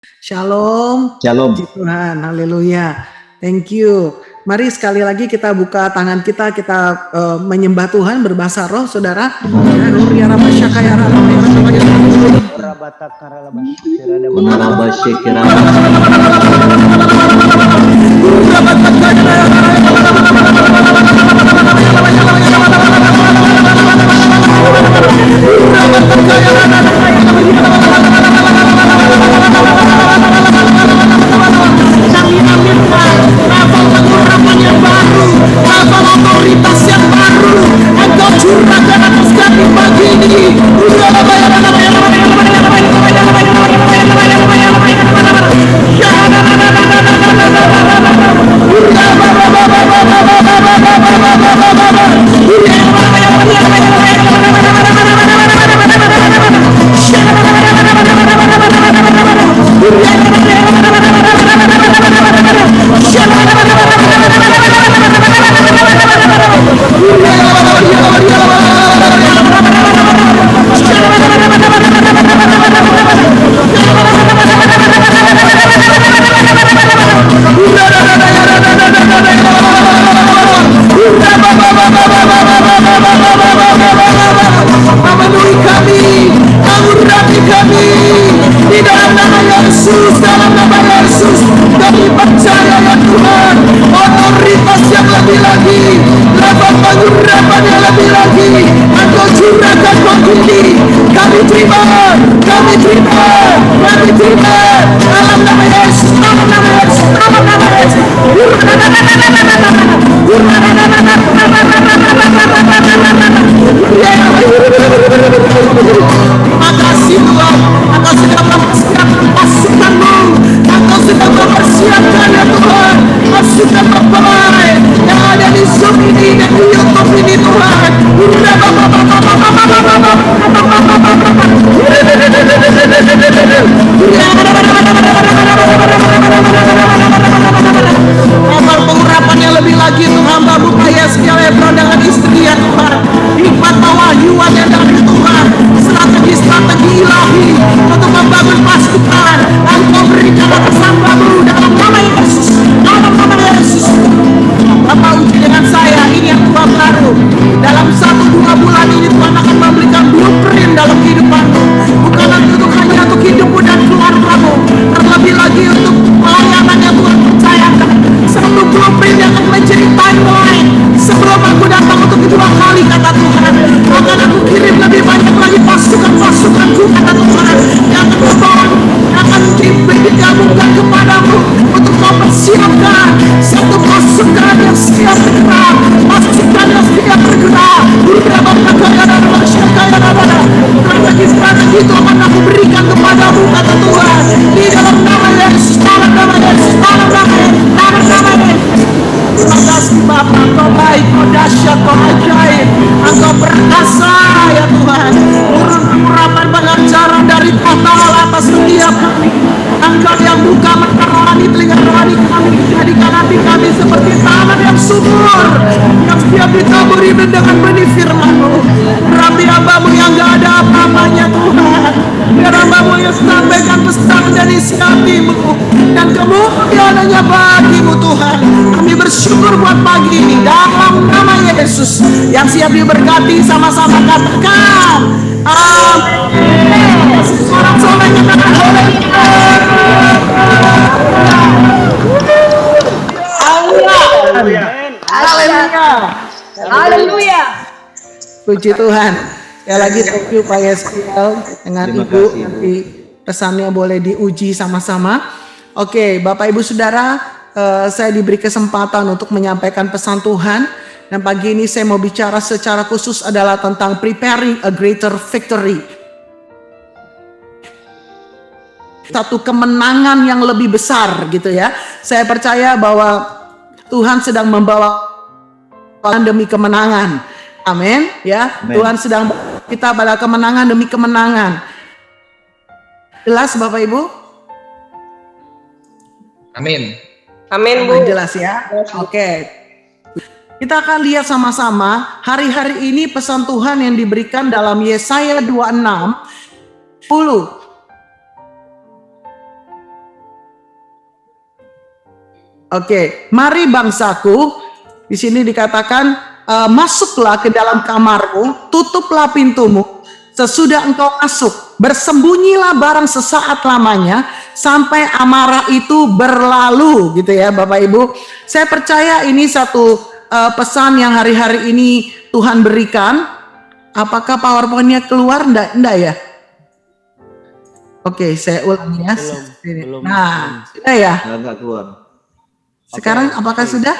Shalom. Shalom. Puji Tuhan, haleluya. Thank you. Mari sekali lagi kita buka tangan kita menyembah Tuhan berbahasa roh, saudara. Kami aminkan level pengurapan yang baru, level otoritas yang baru. Engkau curahkan atas kami pagi ini. Memenuhi kami, mengurapi kami di dalam nama Yesus, dalam nama Yesus. Kami percaya ya Tuhan, otoritas yang lebih lagi, level pengurapan yang lebih lagi, Engkau curahkan pagi ini. Kami terima, kami terima, kami terima. Dalam nama Yesus, dalam nama Yesus, dalam nama Yesus. Makasih Tuhan, Engkau sudah mempersiapkan pasukan-Mu, Engkau sudah mempersiapkan ya Tuhan pasukan terbaik yang ada di Zoom ini dan di YouTube ini Tuhan. Level pengurapan yang lebih lagi untuk hamba-Mu Yeskiel Ebron dengan istri ya Tuhan. Hikmat pewahyuan yang dari Tuhan, strategi ilahi untuk membangun pasukan. Engkau berikan atas hamba-Mu dalam nama Yesus, dalam nama Yesus. Bapak uji dengan saya, ini yang Tuhan baru. Dalam 1-2 bulan ini Tuhan akan memberikan blueprint dalam kehidupanmu. Bukan untuk hanya untuk hidupmu dan keluargamu, terlebih lagi untuk pelayanan yang Tuhan percayakan. Satu blueprint yang akan menjadi timeline. Sebelum aku datang untuk kedua kali kata Tuhan, akan aku kirim lebih banyak lagi pasukan-pasukanku kata Tuhan, yang akan digabungkan kepadamu untuk mempersiapkan satu pasukan yang siap bergerak, pasukan yang siap bergerak. Strategi itu akan aku berikan kepadamu kata Tuhan, di dalam nama Yesus, dalam nama Yesus, dalam nama Yesus, dalam nama Yesus. Terima kasih Bapa, Engkau baik, Engkau dahsyat, Engkau ajaib, Engkau perkasa ya Tuhan. Turun urapan pengajaran dari kota atas setiap kami. Engkau yang buka mata rohani, telinga rohani kami, jadikan hati kami seperti tanah yang subur, yang siap ditaburi dengan benih firman-Mu. Rapi hamba-Mu yang gak ada apa-apanya Tuhan, biar hamba-Mu yang sampaikan pesan dan isi hati-Mu dan kemuliaannya bagi-Mu Tuhan. Kami bersyukur buat pagi ini dalam nama Yesus. Yang siap diberkati sama-sama katakan amin. Sorak-soraknya katakan haleluya. Haleluya. Puji Tuhan. Ya lagi thank you Pak Yeskiel dengan Ibu. Nanti pesannya boleh diuji sama-sama. Oke, Bapak Ibu Saudara, saya diberi kesempatan untuk menyampaikan pesan Tuhan. Dan pagi ini saya mau bicara secara khusus adalah tentang preparing a greater victory. Satu kemenangan yang lebih besar gitu ya. Saya percaya bahwa Tuhan sedang membawa demi kemenangan. Amin ya. Amen. Tuhan sedang kita pada kemenangan demi kemenangan. Jelas Bapak Ibu? Amin. Amin Bu. Jelas ya. Oke. Kita akan lihat sama-sama hari-hari ini pesan Tuhan yang diberikan dalam Yesaya 26 10. Oke, mari bangsaku, di sini dikatakan masuklah ke dalam kamarmu, tutuplah pintumu, sesudah engkau masuk, bersembunyilah barang sesaat lamanya sampai amarah itu berlalu, gitu ya Bapak Ibu. Saya percaya ini satu pesan yang hari-hari ini Tuhan berikan. Apakah PowerPoint-nya keluar? Enggak ya? Oke, saya ulangi ya. Belum. Nah, sudah ya? Enggak keluar. Sekarang apakah sudah?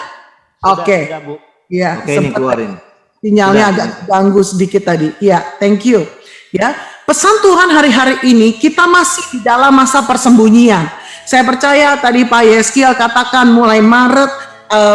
Oke. Sudah, Bu. Ya, Oke, ini keluarin. Sinyalnya agak ganggu sedikit tadi. Ya, thank you. Ya, pesan Tuhan hari-hari ini kita masih di dalam masa persembunyian. Saya percaya tadi Pak Yeskiel katakan mulai Maret,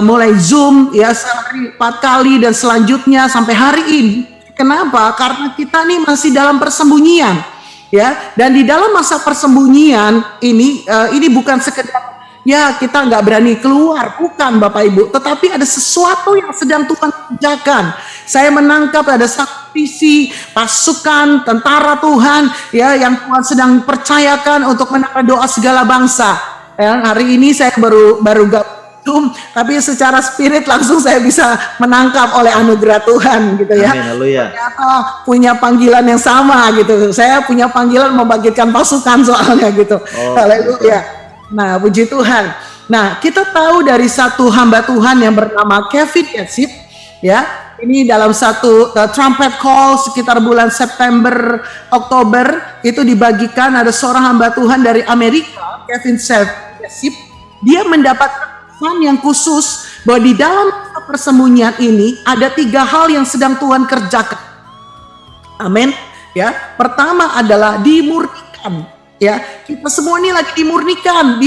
mulai Zoom ya sehari 4 kali dan selanjutnya sampai hari ini. Kenapa? Karena kita nih masih dalam persembunyian. Ya, dan di dalam masa persembunyian ini bukan sekedar ya kita nggak berani keluar, bukan Bapak Ibu, tetapi ada sesuatu yang sedang Tuhan kerjakan. Saya menangkap ada satu visi pasukan tentara Tuhan ya yang Tuhan sedang percayakan untuk menangkap doa segala bangsa. Ya, hari ini saya baru gabung, tapi secara spirit langsung saya bisa menangkap oleh anugerah Tuhan gitu ya. Amin, haleluya. Ternyata punya panggilan yang sama gitu. Saya punya panggilan membangkitkan pasukan soalnya gitu. Haleluya. Nah, puji Tuhan. Nah, kita tahu dari satu hamba Tuhan yang bernama Kevin Yatsip, ya. Ini dalam satu trumpet call sekitar bulan September, Oktober, itu dibagikan ada seorang hamba Tuhan dari Amerika, Kevin Yatsip. Dia mendapatkan pesan yang khusus bahwa di dalam persembunyian ini ada 3 hal yang sedang Tuhan kerjakan. Amin. Ya, pertama adalah dimurnikan. Ya, kita semua ini lagi dimurnikan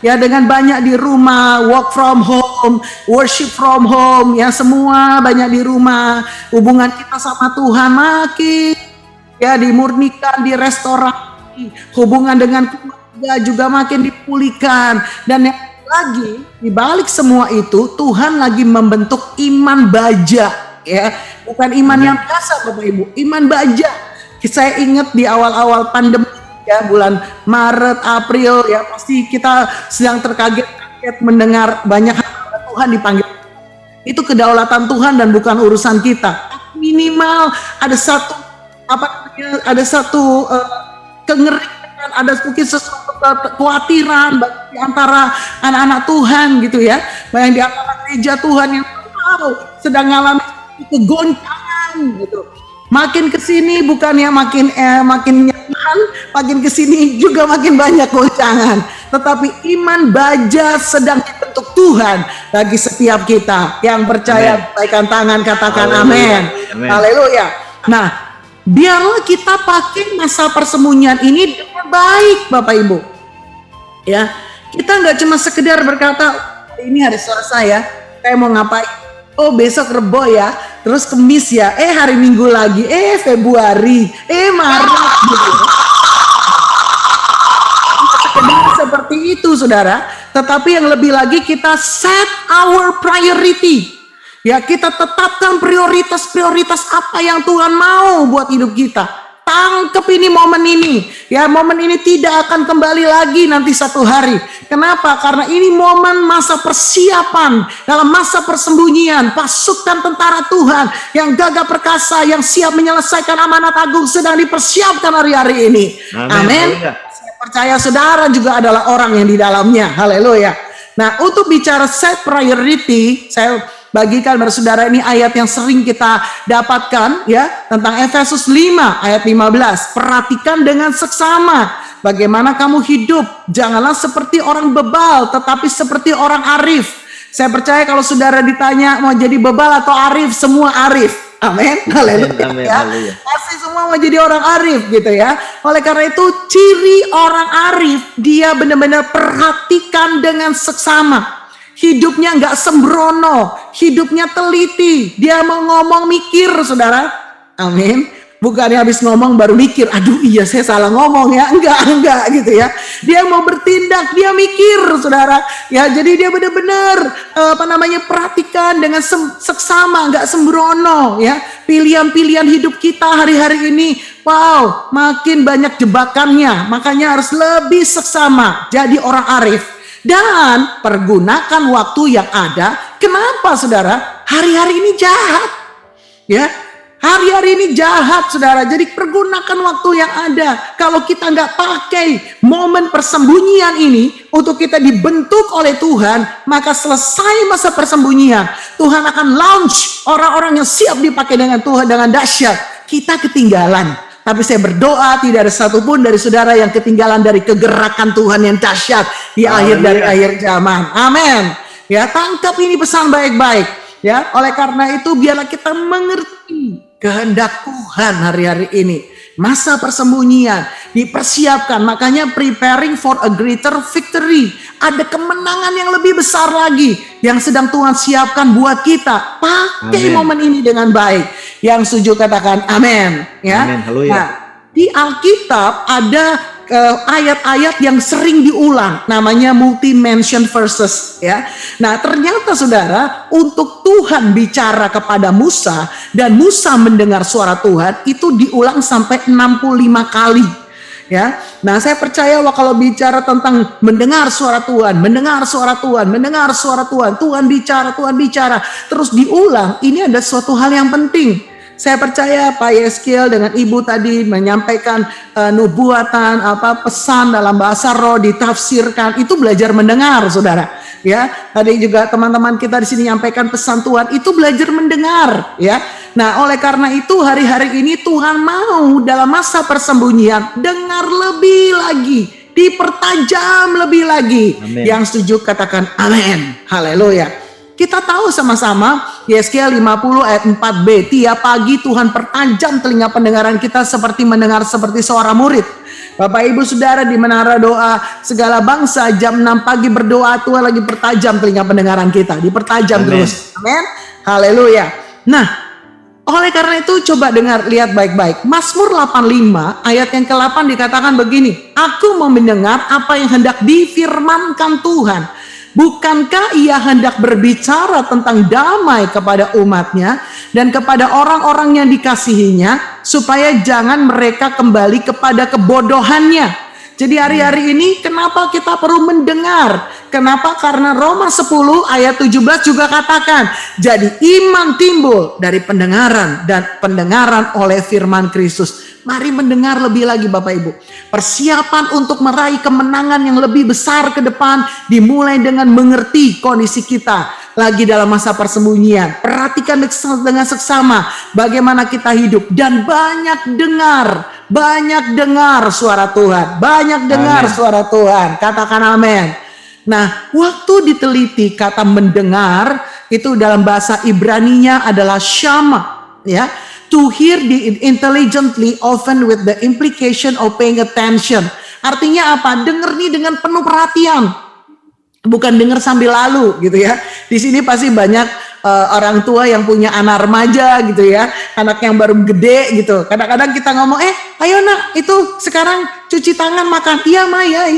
ya dengan banyak di rumah, work from home, worship from home, ya semua banyak di rumah. Hubungan kita sama Tuhan makin ya dimurnikan, direstorasi, hubungan dengan keluarga juga makin dipulihkan. Dan yang lagi di balik semua itu Tuhan lagi membentuk iman baja, ya bukan iman yang biasa Bapak Ibu, iman baja. Saya ingat di awal-awal pandemi ya bulan Maret, April ya pasti kita sedang terkaget-kaget mendengar banyak hamba Tuhan dipanggil. Itu kedaulatan Tuhan dan bukan urusan kita. Minimal ada satu kengerikan, ada mungkin sesuatu kekhawatiran di antara anak-anak Tuhan gitu ya. Banyak di antara gereja Tuhan yang sedang mengalami kegoncangan gitu. Makin kesini bukannya makin nyaman, makin kesini juga makin banyak goncangan. Tetapi iman baja sedang dibentuk Tuhan bagi setiap kita yang percaya. Baikan tangan, katakan amin. Haleluya. Nah, biarlah kita pakai masa persembunyian ini dengan baik, Bapak Ibu. Ya, kita nggak cuma sekedar berkata ini hari Selasa ya, saya mau ngapain? Oh besok Rebo ya, terus Kemis ya, hari Minggu lagi, Februari, Maret gitu. Sekedar seperti itu saudara, tetapi yang lebih lagi kita set our priority. Ya kita tetapkan prioritas-prioritas apa yang Tuhan mau buat hidup kita. Tangkep ini momen ini. Ya momen ini tidak akan kembali lagi nanti satu hari. Kenapa? Karena ini momen masa persiapan. Dalam masa persembunyian. Pasukan tentara Tuhan yang gagah perkasa, yang siap menyelesaikan amanat agung sedang dipersiapkan hari-hari ini. Amin. Saya percaya saudara juga adalah orang yang di dalamnya. Haleluya. Nah untuk bicara set priority, saya bagikan saudara ini ayat yang sering kita dapatkan ya tentang Efesus 5 ayat 15. Perhatikan dengan seksama bagaimana kamu hidup, janganlah seperti orang bebal tetapi seperti orang arif. Saya percaya kalau saudara ditanya mau jadi bebal atau arif, semua arif. Amin. Haleluya. Ya. Pasti semua mau jadi orang arif gitu ya. Oleh karena itu ciri orang arif dia benar-benar perhatikan dengan seksama. Hidupnya nggak sembrono, hidupnya teliti. Dia mau ngomong mikir, saudara. Amin. Bukannya habis ngomong baru mikir, aduh iya saya salah ngomong ya. Enggak gitu ya. Dia mau bertindak, dia mikir, saudara. Ya jadi dia benar-benar perhatikan dengan seksama, nggak sembrono ya. Pilihan-pilihan hidup kita hari-hari ini, wow, makin banyak jebakannya. Makanya harus lebih seksama. Jadi orang arif. Dan pergunakan waktu yang ada. Kenapa saudara? Hari-hari ini jahat. Ya, hari-hari ini jahat saudara. Jadi pergunakan waktu yang ada. Kalau kita nggak pakai momen persembunyian ini untuk kita dibentuk oleh Tuhan, maka selesai masa persembunyian, Tuhan akan launch orang-orang yang siap dipakai dengan Tuhan dengan dahsyat. Kita ketinggalan. Tapi saya berdoa tidak ada satupun dari saudara yang ketinggalan dari kegerakan Tuhan yang dahsyat di akhir zaman. Amin. Ya, tangkap ini pesan baik-baik. Ya, oleh karena itu biarlah kita mengerti kehendak Tuhan hari-hari ini. Masa persembunyian dipersiapkan, makanya preparing for a greater victory. Ada kemenangan yang lebih besar lagi yang sedang Tuhan siapkan buat kita. Pakai momen ini dengan baik. Yang setuju katakan amin. Ya. Amin. Haleluya. Nah, di Alkitab ada ayat-ayat yang sering diulang, namanya multi-mention verses, ya. Nah, ternyata saudara, untuk Tuhan bicara kepada Musa dan Musa mendengar suara Tuhan itu diulang sampai 65 kali. Ya, nah saya percaya kalau bicara tentang mendengar suara Tuhan, mendengar suara Tuhan, mendengar suara Tuhan, Tuhan bicara, terus diulang, ini ada suatu hal yang penting. Saya percaya Pak Yeskiel dengan Ibu tadi menyampaikan nubuatan, pesan dalam bahasa roh ditafsirkan, itu belajar mendengar, saudara. Ya, tadi juga teman-teman kita di sini menyampaikan pesan Tuhan, itu belajar mendengar, ya. Nah, oleh karena itu hari-hari ini Tuhan mau dalam masa persembunyian dengar lebih lagi, dipertajam lebih lagi. Amen. Yang setuju katakan amin. Haleluya. Kita tahu sama-sama Yeskiel 50 ayat 4b, tiap pagi Tuhan pertajam telinga pendengaran kita seperti mendengar seperti seorang murid. Bapak Ibu Saudara di menara doa segala bangsa jam 6 pagi berdoa, Tuhan lagi pertajam telinga pendengaran kita, dipertajam terus. Amin. Haleluya. Nah, oleh karena itu coba dengar, lihat baik-baik. Mazmur 85 ayat yang ke-8 dikatakan begini, aku mau mendengar apa yang hendak difirmankan Tuhan. Bukankah ia hendak berbicara tentang damai kepada umatnya dan kepada orang-orang yang dikasihinya, supaya jangan mereka kembali kepada kebodohannya. Jadi hari-hari ini kenapa kita perlu mendengar? Kenapa? Karena Roma 10 ayat 17 juga katakan, jadi iman timbul dari pendengaran dan pendengaran oleh firman Kristus. Mari mendengar lebih lagi Bapak Ibu. Persiapan untuk meraih kemenangan yang lebih besar ke depan dimulai dengan mengerti kondisi kita lagi dalam masa persembunyian. Perhatikan dengan seksama bagaimana kita hidup dan banyak dengar suara Tuhan. Banyak dengar suara Tuhan. Katakan amin. Nah, waktu diteliti kata mendengar itu dalam bahasa Ibraninya adalah shama, ya. To hear intelligently often with the implication of paying attention. Artinya apa? Dengar nih dengan penuh perhatian. Bukan dengar sambil lalu gitu ya. Di sini pasti banyak orang tua yang punya anak remaja gitu ya. Anak yang baru gede gitu. Kadang-kadang kita ngomong, ayo nak itu sekarang cuci tangan makan. Iya ma, ya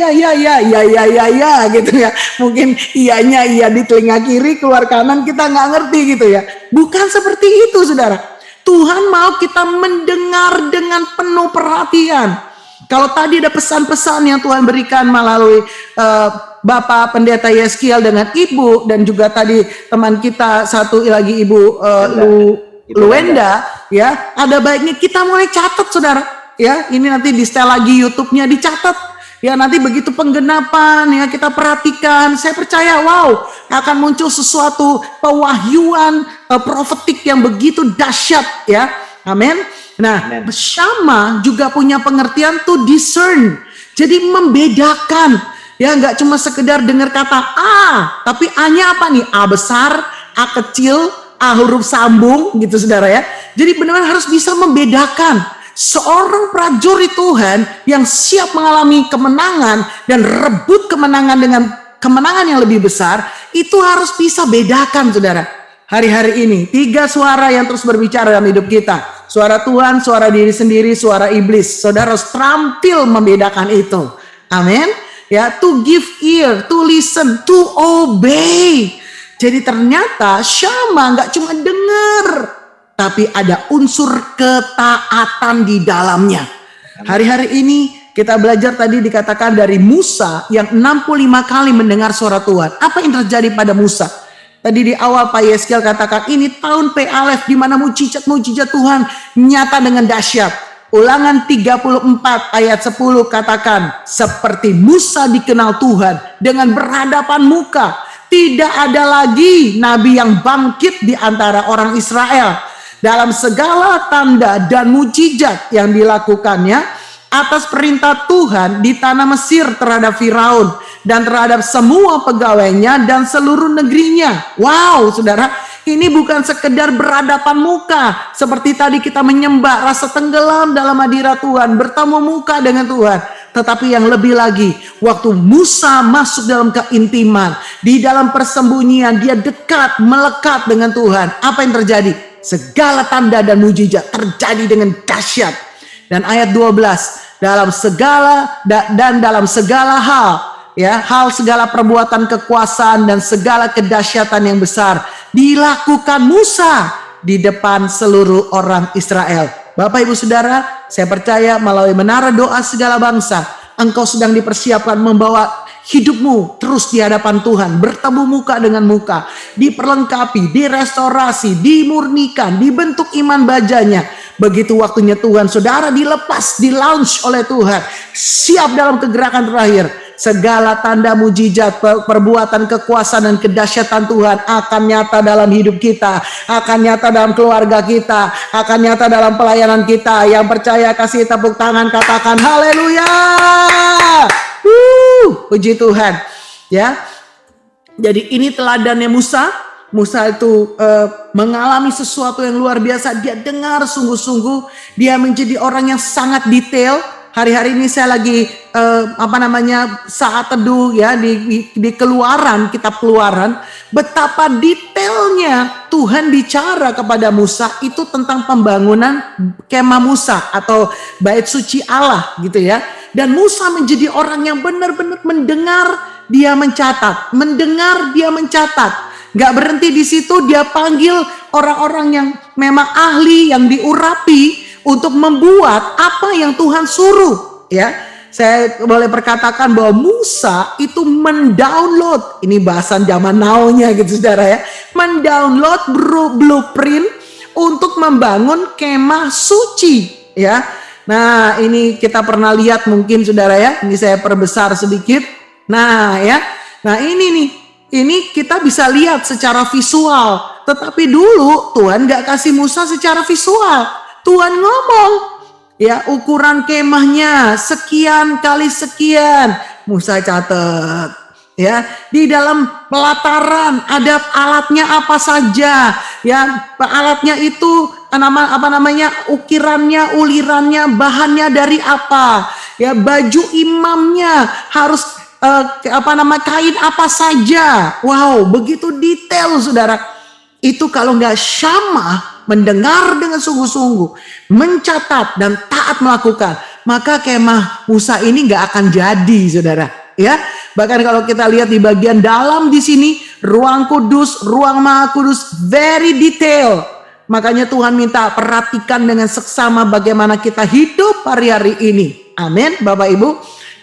gitu ya. Mungkin iyanya iya di telinga kiri, keluar kanan, kita nggak ngerti gitu ya. Bukan seperti itu saudara. Tuhan mau kita mendengar dengan penuh perhatian. Kalau tadi ada pesan-pesan yang Tuhan berikan melalui Bapak Pendeta Yeskiel dengan Ibu, dan juga tadi teman kita satu lagi Ibu Luenda, ya, ada baiknya kita mulai catat saudara. Ya, ini nanti di setel lagi YouTube-nya dicatat. Ya, nanti begitu penggenapan ya kita perhatikan, saya percaya akan muncul sesuatu pewahyuan profetik yang begitu dahsyat ya. Amin. Nah, Syama juga punya pengertian to discern. Jadi membedakan. Ya, nggak cuma sekedar dengar kata A, tapi A-nya apa nih? A besar, A kecil, A huruf sambung gitu saudara ya. Jadi benar-benar harus bisa membedakan. Seorang prajurit Tuhan yang siap mengalami kemenangan dan rebut kemenangan dengan kemenangan yang lebih besar, itu harus bisa bedakan saudara. Hari-hari ini 3 suara yang terus berbicara dalam hidup kita. Suara Tuhan, suara diri sendiri, suara iblis. Saudara harus terampil membedakan itu. Amin. Ya, to give ear, to listen, to obey. Jadi ternyata Syama nggak cuma dengar, tapi ada unsur ketaatan di dalamnya. Hari-hari ini Kita belajar tadi dikatakan dari Musa yang 65 kali mendengar suara Tuhan. Apa yang terjadi pada Musa? Tadi di awal Pak Yeskel katakan ini tahun P-Alef di mana mujizat-mujizat Tuhan nyata dengan dahsyat. Ulangan 34 ayat 10 katakan, seperti Musa dikenal Tuhan dengan berhadapan muka. Tidak ada lagi nabi yang bangkit di antara orang Israel. Dalam segala tanda dan mujizat yang dilakukannya atas perintah Tuhan di tanah Mesir terhadap Firaun dan terhadap semua pegawainya dan seluruh negerinya. Wow, saudara, ini bukan sekedar berhadapan muka seperti tadi kita menyembah rasa tenggelam dalam hadirat Tuhan, bertemu muka dengan Tuhan. Tetapi yang lebih lagi, waktu Musa masuk dalam keintiman, di dalam persembunyian, dia dekat, melekat dengan Tuhan. Apa yang terjadi? Segala tanda dan mujizat terjadi dengan dahsyat. Dan ayat 12, dalam segala hal, ya, hal segala perbuatan kekuasaan dan segala kedahsyatan yang besar dilakukan Musa di depan seluruh orang Israel. Bapak Ibu Saudara, saya percaya melalui menara doa segala bangsa, engkau sedang dipersiapkan membawa hidupmu terus di hadapan Tuhan, bertemu muka dengan muka, diperlengkapi, direstorasi, dimurnikan, dibentuk iman bajanya. Begitu waktunya Tuhan, saudara dilepas, di-launch oleh Tuhan, siap dalam kegerakan terakhir. Segala tanda mujizat, perbuatan kekuasaan dan kedahsyatan Tuhan akan nyata dalam hidup kita, akan nyata dalam keluarga kita, akan nyata dalam pelayanan kita. Yang percaya kasih tepuk tangan, katakan haleluya. Puji Tuhan. Ya. Jadi ini teladannya Musa. Musa itu mengalami sesuatu yang luar biasa. Dia dengar sungguh-sungguh. Dia menjadi orang yang sangat detail. Hari-hari ini saya lagi saat teduh ya di Keluaran, kitab Keluaran. Betapa detailnya Tuhan bicara kepada Musa itu tentang pembangunan kemah Musa atau bait suci Allah gitu ya. Dan Musa menjadi orang yang benar-benar mendengar, dia mencatat, mendengar, dia mencatat. Gak berhenti di situ, dia panggil orang-orang yang memang ahli, yang diurapi untuk membuat apa yang Tuhan suruh. Ya, saya boleh perkatakan bahwa Musa itu mendownload, ini bahasan zaman now-nya gitu saudara ya, mendownload blueprint untuk membangun kemah suci. Ya, nah ini kita pernah lihat mungkin saudara ya, ini saya perbesar sedikit. Nah ya, nah ini nih. Ini kita bisa lihat secara visual. Tetapi dulu Tuhan gak kasih Musa secara visual. Tuhan ngomong. Ya, ukuran kemahnya sekian kali sekian. Musa catat. Ya, di dalam pelataran ada alatnya apa saja. Ya, alatnya itu ukirannya, ulirannya, bahannya dari apa. Ya, baju imamnya harus kain apa saja. Wow, begitu detail saudara. Itu kalau nggak syamah, mendengar dengan sungguh-sungguh, mencatat dan taat melakukan, maka kemah Musa ini nggak akan jadi saudara. Ya, bahkan kalau kita lihat di bagian dalam di sini, ruang kudus, ruang maha kudus, very detail. Makanya Tuhan minta perhatikan dengan seksama bagaimana kita hidup hari-hari ini. Amin, Bapak Ibu.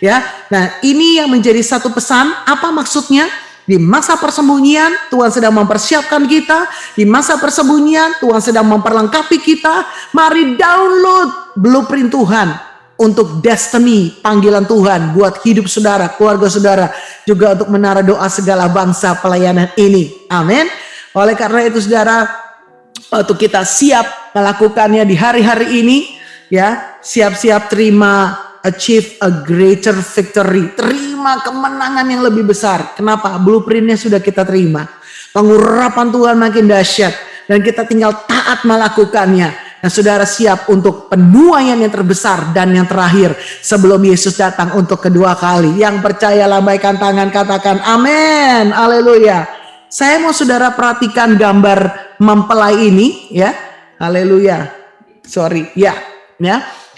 Ya, nah ini yang menjadi satu pesan. Apa maksudnya? Di masa persembunyian Tuhan sedang mempersiapkan kita. Di masa persembunyian Tuhan sedang memperlengkapi kita. Mari download blueprint Tuhan untuk destiny, panggilan Tuhan buat hidup saudara, keluarga saudara, juga untuk menara doa segala bangsa pelayanan ini. Amin. Oleh karena itu saudara, untuk kita siap melakukannya di hari-hari ini, ya, siap-siap terima, achieve a greater victory. Terima kemenangan yang lebih besar. Kenapa? Blueprintnya sudah kita terima. Pengurapan Tuhan makin dahsyat. Dan kita tinggal taat melakukannya. Nah saudara siap untuk penuaian yang terbesar dan yang terakhir. Sebelum Yesus datang untuk kedua kali. Yang percaya lambaikan tangan, katakan amin. Haleluya. Saya mau saudara perhatikan gambar mempelai ini. Ya. Haleluya. Sorry. Ya.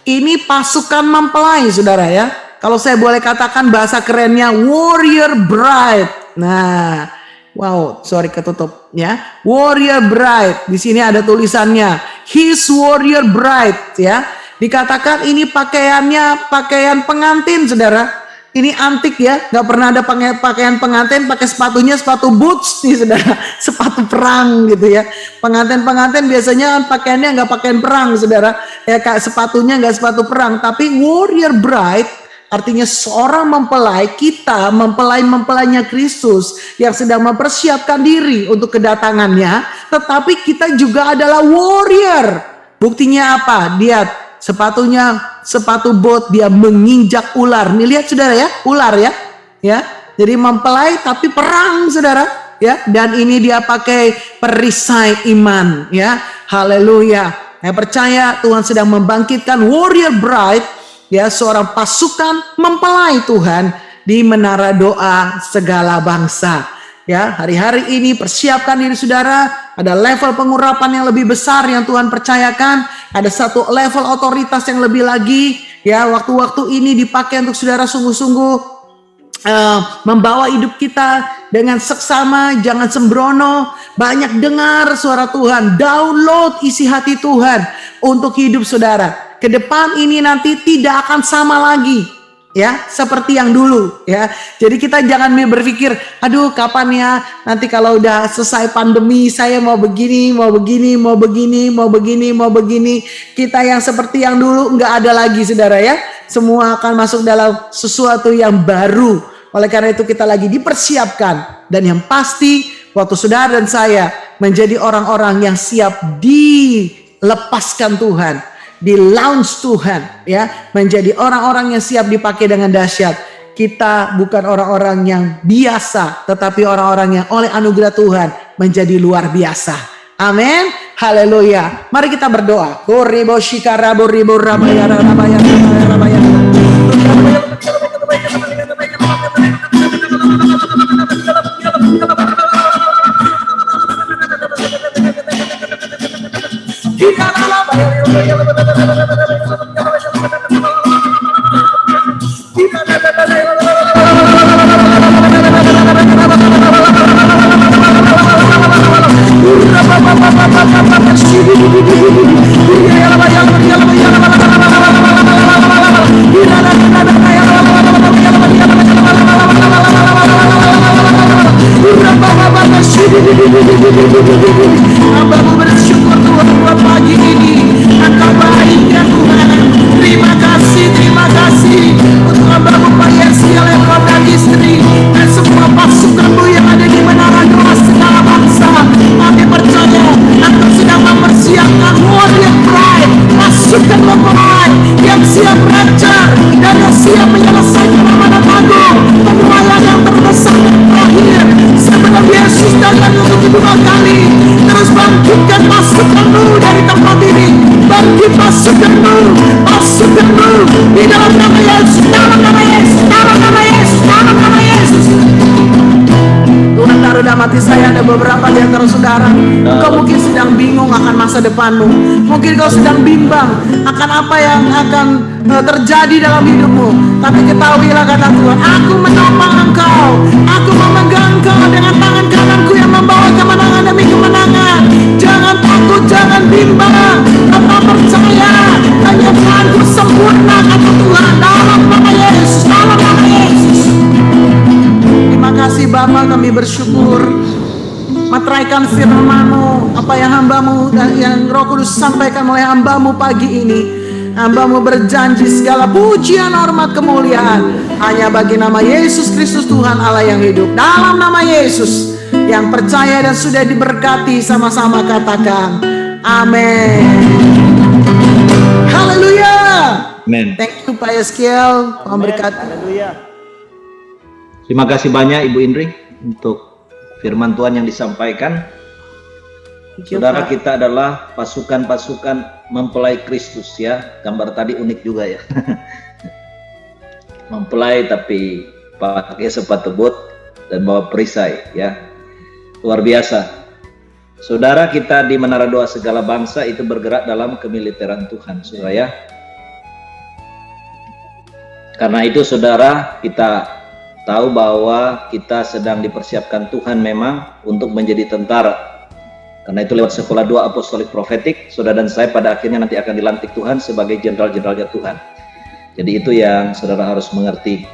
Ini pasukan mempelai saudara ya. Kalau saya boleh katakan bahasa kerennya warrior bride. Nah, wow, sorry ketutup ya. Warrior bride. Di sini ada tulisannya His warrior bride ya. Dikatakan ini pakaiannya pakaian pengantin, saudara. Ini antik ya, nggak pernah ada pakaian pengantin pakai sepatunya sepatu boots nih, saudara. Sepatu perang gitu ya. Pengantin biasanya pakaiannya nggak pakaian perang, saudara. Ya kayak sepatunya nggak sepatu perang, tapi warrior bride artinya seorang mempelai, kita mempelainya Kristus yang sedang mempersiapkan diri untuk kedatangannya, tetapi kita juga adalah warrior. Buktinya apa? Lihat sepatunya, sepatu bot, dia menginjak ular. Nih lihat saudara ya, ular ya. Ya. Jadi mempelai tapi perang, saudara, ya. Dan ini dia pakai perisai iman, ya. Haleluya. Saya percaya Tuhan sedang membangkitkan warrior bride, ya, seorang pasukan mempelai Tuhan di menara doa segala bangsa. Ya, hari-hari ini persiapkan diri saudara. Ada level pengurapan yang lebih besar yang Tuhan percayakan. Ada satu level otoritas yang lebih lagi. Ya, waktu-waktu ini dipakai untuk saudara sungguh-sungguh membawa hidup kita dengan seksama, jangan sembrono, banyak dengar suara Tuhan, download isi hati Tuhan untuk hidup saudara. Ke depan ini nanti tidak akan sama lagi, ya, seperti yang dulu, ya. Jadi kita jangan berpikir, aduh kapan ya nanti kalau udah selesai pandemi saya mau begini, mau begini, mau begini, mau begini, mau begini. Kita yang seperti yang dulu nggak ada lagi, saudara ya. Semua akan masuk dalam sesuatu yang baru. Oleh karena itu kita lagi dipersiapkan, dan yang pasti waktu saudara dan saya menjadi orang-orang yang siap dilepaskan Tuhan, di launch Tuhan, ya, menjadi orang-orang yang siap dipakai dengan dahsyat. Kita bukan orang-orang yang biasa, tetapi orang-orang yang oleh anugerah Tuhan menjadi luar biasa. Amin. Haleluya. Mari kita berdoa. Hambamu bersyukur Tuhan buat pagi ini. Engkau baik ya Tuhan. Terima kasih untuk hambamu Pak Yeskiel dan istri dan semua pasukanmu yang ada di menara doa segala bangsa. Kami percaya Engkau sedang mempersiapkan warrior bride, pasukan mempelai yang siap rapture dan yang siap menyelesaikan amanat agung, penuaian yang terbesar dan terakhir sebelum Yesus datang untuk kedua kali. Terus bangkitkan pasukanmu dari tempat ini. Bangkit pasukanmu di dalam nama Yesus, dalam nama Yesus, dalam nama Yesus, dalam nama Yesus. Tuhan taruh dalam hati saya ada beberapa di antara saudara. Engkau mungkin sedang bingung akan masa depanmu. Mungkin kau sedang bimbang akan apa yang akan terjadi dalam hidupmu. Tapi ketahuilah kata Tuhan, aku menopang engkau. Aku memegang engkau dengan tangan kananku yang membawa kemenangan demi kemenangan. Jangan takut, jangan bimbang. Tetap percaya, penyertaanku sempurna kata Tuhan. Dalam nama Yesus, dalam nama Yesus. Terima kasih Bapa, kami bersyukur. Materaikan firman-Mu, apa yang hambamu dan yang Roh Kudus sampaikan oleh hambamu pagi ini. Hambamu berjanji segala pujian, hormat, kemuliaan hanya bagi nama Yesus Kristus Tuhan Allah yang hidup. Dalam nama Yesus, yang percaya dan sudah diberkati sama-sama katakan amin. Haleluya. Amin. Thank you Pak Yeskiel, memberkati. Haleluya. Terima kasih banyak Ibu Indri untuk firman Tuhan yang disampaikan. Saudara, kita adalah pasukan-pasukan mempelai Kristus ya. Gambar tadi unik juga ya. Mempelai tapi pakai sepatu bot dan bawa perisai ya. Luar biasa. Saudara, kita di Menara Doa Segala Bangsa itu bergerak dalam kemiliteran Tuhan, saudara ya. Karena itu saudara, kita tahu bahwa kita sedang dipersiapkan Tuhan memang untuk menjadi tentara. Karena itu lewat sekolah doa apostolik profetik, saudara dan saya pada akhirnya nanti akan dilantik Tuhan sebagai jenderal-jenderalnya Tuhan. Jadi itu yang saudara harus mengerti.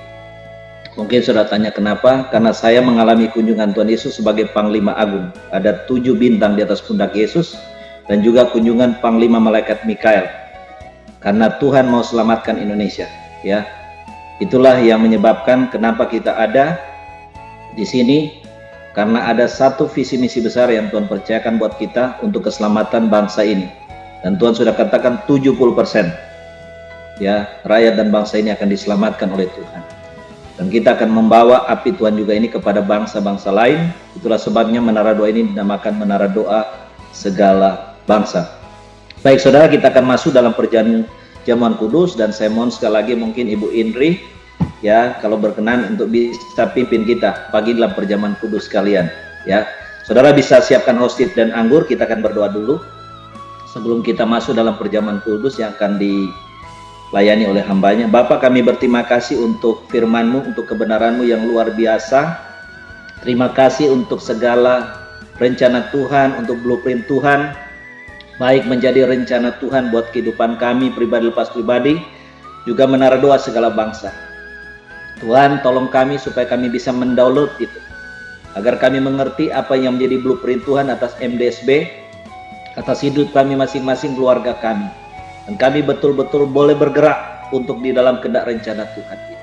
Mungkin saudara tanya kenapa? Karena saya mengalami kunjungan Tuhan Yesus sebagai Panglima Agung. Ada 7 bintang di atas pundak Yesus dan juga kunjungan Panglima Malaikat Mikael. Karena Tuhan mau selamatkan Indonesia, ya. Itulah yang menyebabkan kenapa kita ada di sini. Karena ada satu visi misi besar yang Tuhan percayakan buat kita untuk keselamatan bangsa ini. Dan Tuhan sudah katakan 70% ya, rakyat dan bangsa ini akan diselamatkan oleh Tuhan. Dan kita akan membawa api Tuhan juga ini kepada bangsa-bangsa lain. Itulah sebabnya menara doa ini dinamakan menara doa segala bangsa. Baik saudara, kita akan masuk dalam perjamuan kudus. Dan saya mohon sekali lagi mungkin Ibu Indri, ya, kalau berkenan untuk bisa pimpin kita pagi dalam perjamuan kudus kalian, ya. Saudara bisa siapkan hostit dan anggur, kita akan berdoa dulu sebelum kita masuk dalam perjamuan kudus yang akan dilayani oleh hambanya. Bapa, kami berterima kasih untuk firman-Mu, untuk kebenaran-Mu yang luar biasa. Terima kasih untuk segala rencana Tuhan, untuk blueprint Tuhan, baik menjadi rencana Tuhan buat kehidupan kami pribadi lepas pribadi, juga menara doa segala bangsa. Tuhan, tolong kami supaya kami bisa mendownload itu, agar kami mengerti apa yang menjadi blueprint Tuhan atas MDSB, atas hidup kami masing-masing, keluarga kami, dan kami betul-betul boleh bergerak untuk di dalam kehendak rencana Tuhan itu.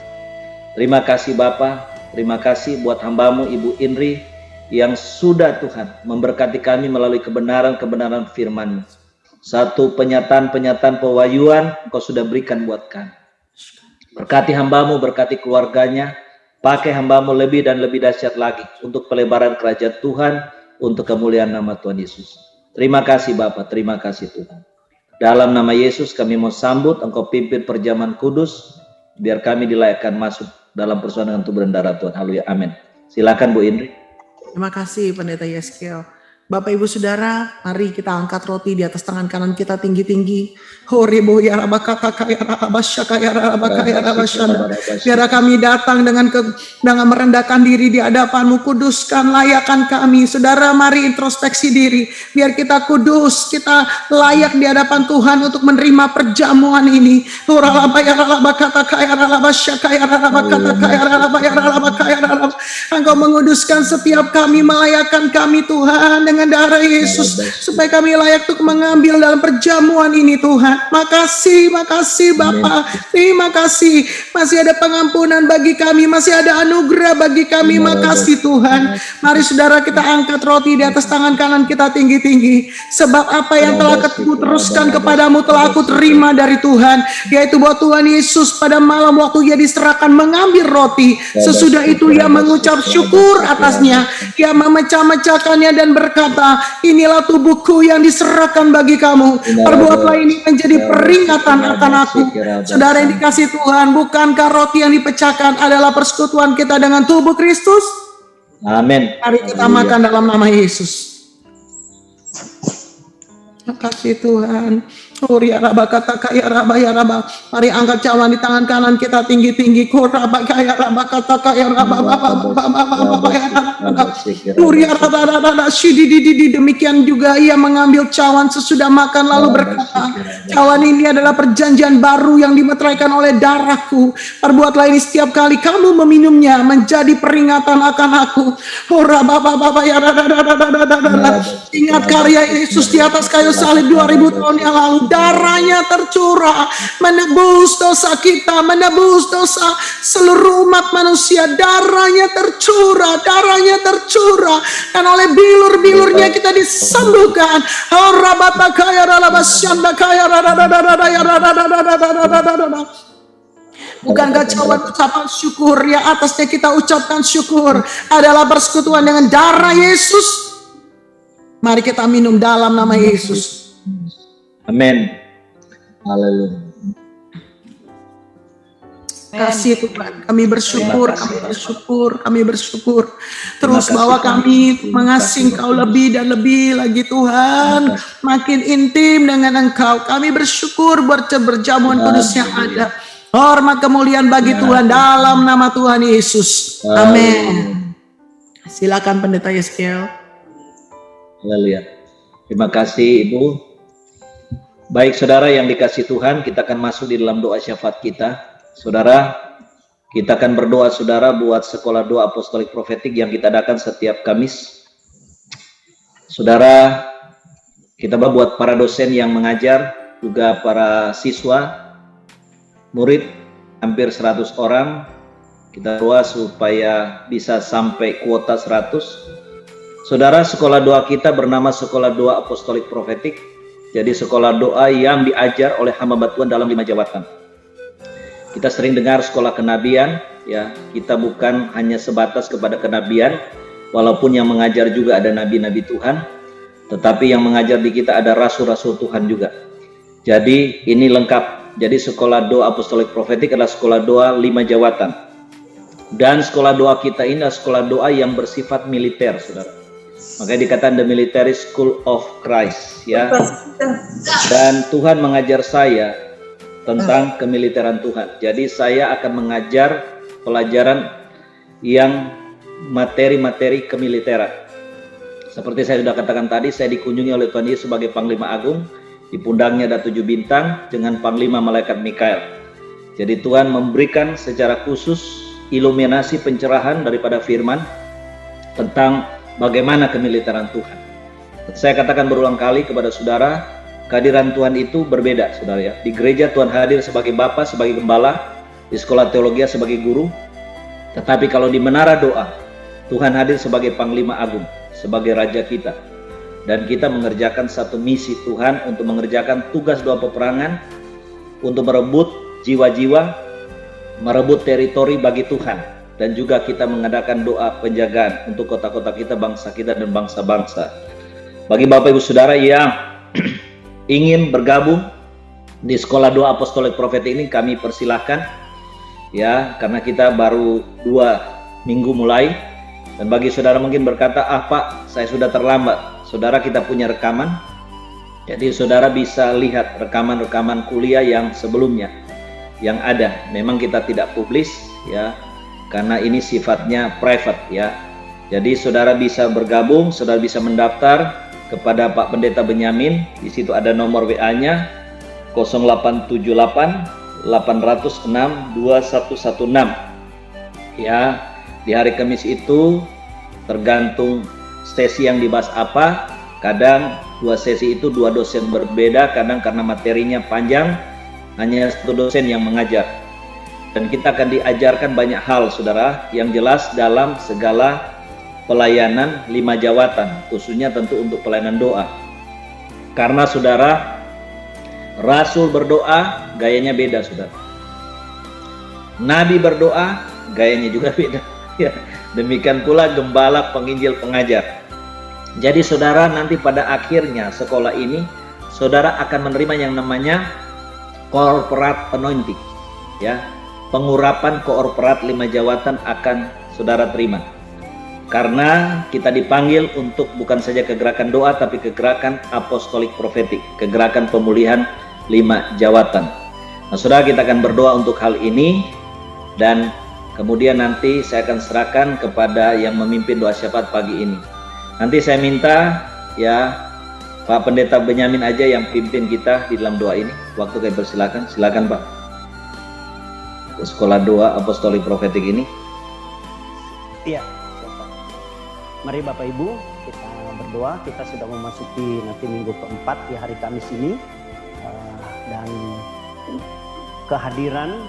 Terima kasih Bapa, terima kasih buat hamba-Mu Ibu Indri yang sudah Tuhan memberkati kami melalui kebenaran-kebenaran firman-Mu. Satu penyataan-penyataan pewahyuan Engkau sudah berikan buat kami. Berkati hamba-Mu, berkati keluarganya, pakai hamba-Mu lebih dan lebih dahsyat lagi untuk pelebaran kerajaan Tuhan, untuk kemuliaan nama Tuhan Yesus. Terima kasih Bapa, terima kasih Tuhan. Dalam nama Yesus kami mau sambut Engkau pimpin perjamuan kudus, biar kami dilayakkan masuk dalam persekutuan dengan tubuh dan darah Tuhan. Haleluya, amin. Silakan Bu Indri. Terima kasih Pendeta Yeskel. Bapak Ibu Saudara, mari kita angkat roti di atas tangan kanan kita tinggi-tinggi. Biar kami datang dengan merendahkan diri di hadapan-Mu, kuduskan, layakkan kami. Saudara, mari introspeksi diri. Biar kita kudus, kita layak di hadapan Tuhan untuk menerima perjamuan ini. Engkau menguduskan setiap kami, melayakkan kami Tuhan dengan darah Yesus, supaya kami layak untuk mengambil dalam perjamuan ini Tuhan. Makasih Bapa, terima kasih. Masih ada pengampunan bagi kami, masih ada anugerah bagi kami. Makasih Tuhan. Mari saudara kita angkat roti di atas tangan kanan kita tinggi-tinggi. Sebab apa yang telah Ku teruskan kepadamu telah Aku terima dari Tuhan, yaitu bahwa Tuhan Yesus pada malam waktu Ia diserahkan mengambil roti. Sesudah itu Ia mengucap syukur atasnya, Ia memecah-mecahkannya dan berkata, inilah tubuhku yang diserahkan bagi kamu. Perbuatlah ini menjadi peringatan akan Aku. Saudara yang dikasihi Tuhan, bukankah roti yang dipecahkan adalah persekutuan kita dengan tubuh Kristus? Amin. Mari kita makan dalam nama Yesus. Terima kasih Tuhan. Mari angkat cawan di tangan kanan kita tinggi-tinggi. Demikian juga Ia mengambil cawan sesudah makan lalu berkata, cawan ini adalah perjanjian baru yang dimeteraikan oleh darah-Ku. Perbuatlah ini setiap kali kamu meminumnya menjadi peringatan akan Aku. Ingat karya Yesus di atas kayu salib 2000 tahun yang lalu. Darahnya tercurah menebus dosa kita, menebus dosa seluruh umat manusia. Darahnya tercurah dan oleh bilur-bilurnya kita disembuhkan. Bukankah cawan ucapan syukur yang atasnya kita ucapkan syukur adalah persekutuan dengan darah Yesus? Mari kita minum dalam nama Yesus. Amin. Haleluya. Kasih Tuhan, kami bersyukur. Terus bawa kami mengasihi Engkau lebih dan lebih lagi Tuhan. Makin intim dengan Engkau. Kami bersyukur buat perjamuan kudus yang ada. Hormat kemuliaan bagi Tuhan dalam nama Tuhan Yesus. Amin. Silakan Pendeta Yeskel. Haleluya. Terima kasih Ibu. Baik saudara yang dikasih Tuhan, kita akan masuk di dalam doa syafaat kita. Saudara, kita akan berdoa saudara buat sekolah doa apostolik profetik yang kita adakan setiap Kamis. Saudara, kita buat para dosen yang mengajar, juga para siswa, murid, hampir 100 orang. Kita doa supaya bisa sampai kuota 100. Saudara, sekolah doa kita bernama Sekolah Doa Apostolik Profetik. Jadi sekolah doa yang diajar oleh hamba Tuhan dalam 5 jawatan. Kita sering dengar sekolah kenabian, ya. Kita bukan hanya sebatas kepada kenabian, walaupun yang mengajar juga ada nabi-nabi Tuhan, tetapi yang mengajar di kita ada rasul-rasul Tuhan juga. Jadi ini lengkap. Jadi sekolah doa apostolik profetik adalah sekolah doa 5 jawatan. Dan sekolah doa kita ini adalah sekolah doa yang bersifat militer, saudara. Makanya dikatakan the military school of Christ, ya. Dan Tuhan mengajar saya tentang kemiliteran Tuhan. Jadi saya akan mengajar pelajaran yang materi-materi kemiliteran. Seperti saya sudah katakan tadi, saya dikunjungi oleh Tuhan Yesus sebagai Panglima Agung. Di pundaknya ada 7 bintang dengan Panglima Malaikat Mikael. Jadi Tuhan memberikan secara khusus iluminasi pencerahan daripada firman tentang bagaimana kemiliteran Tuhan. Saya katakan berulang kali kepada saudara, kehadiran Tuhan itu berbeda, saudara ya. Di gereja Tuhan hadir sebagai Bapa, sebagai Gembala, di sekolah teologi sebagai guru. Tetapi kalau di menara doa, Tuhan hadir sebagai Panglima Agung, sebagai Raja kita. Dan kita mengerjakan satu misi Tuhan untuk mengerjakan tugas doa peperangan, untuk merebut jiwa-jiwa, merebut teritori bagi Tuhan. Dan juga kita mengadakan doa penjagaan untuk kota-kota kita, bangsa kita, dan bangsa-bangsa. Bagi Bapak Ibu Saudara yang ingin bergabung di sekolah doa apostolik profetik ini, kami persilahkan, ya, karena kita baru 2 minggu mulai. Dan bagi saudara mungkin berkata, Pak, saya sudah terlambat. Saudara, kita punya rekaman, jadi saudara bisa lihat rekaman-rekaman kuliah yang sebelumnya yang ada. Memang kita tidak publis, ya, karena ini sifatnya private, ya. Jadi saudara bisa bergabung, saudara bisa mendaftar kepada Pak Pendeta Benyamin. Di situ ada nomor WA-nya 0878 806 2116. Ya, di hari Kamis itu tergantung sesi yang dibahas apa. Kadang 2 sesi itu 2 dosen berbeda, kadang karena materinya panjang hanya 1 dosen yang mengajar. Dan kita akan diajarkan banyak hal, saudara, yang jelas dalam segala pelayanan 5 jawatan, khususnya tentu untuk pelayanan doa. Karena saudara, rasul berdoa gayanya beda, saudara. Nabi berdoa gayanya juga beda. Ya, demikian pula gembala, penginjil, pengajar. Jadi saudara, nanti pada akhirnya sekolah ini, saudara akan menerima yang namanya corporate anointing, ya. Pengurapan korporat 5 jawatan akan saudara terima. Karena kita dipanggil untuk bukan saja kegerakan doa, tapi kegerakan apostolik profetik, kegerakan pemulihan 5 jawatan. Nah saudara, kita akan berdoa untuk hal ini, dan kemudian nanti saya akan serahkan kepada yang memimpin doa syafaat pagi ini. Nanti saya minta, ya, Pak Pendeta Benyamin aja yang pimpin kita di dalam doa ini. Waktu kami persilakan, silakan Pak. Sekolah doa apostolik profetik ini. Iya, Bapak. Mari Bapak Ibu kita berdoa. Kita sudah memasuki nanti minggu keempat di hari Kamis ini, dan kehadiran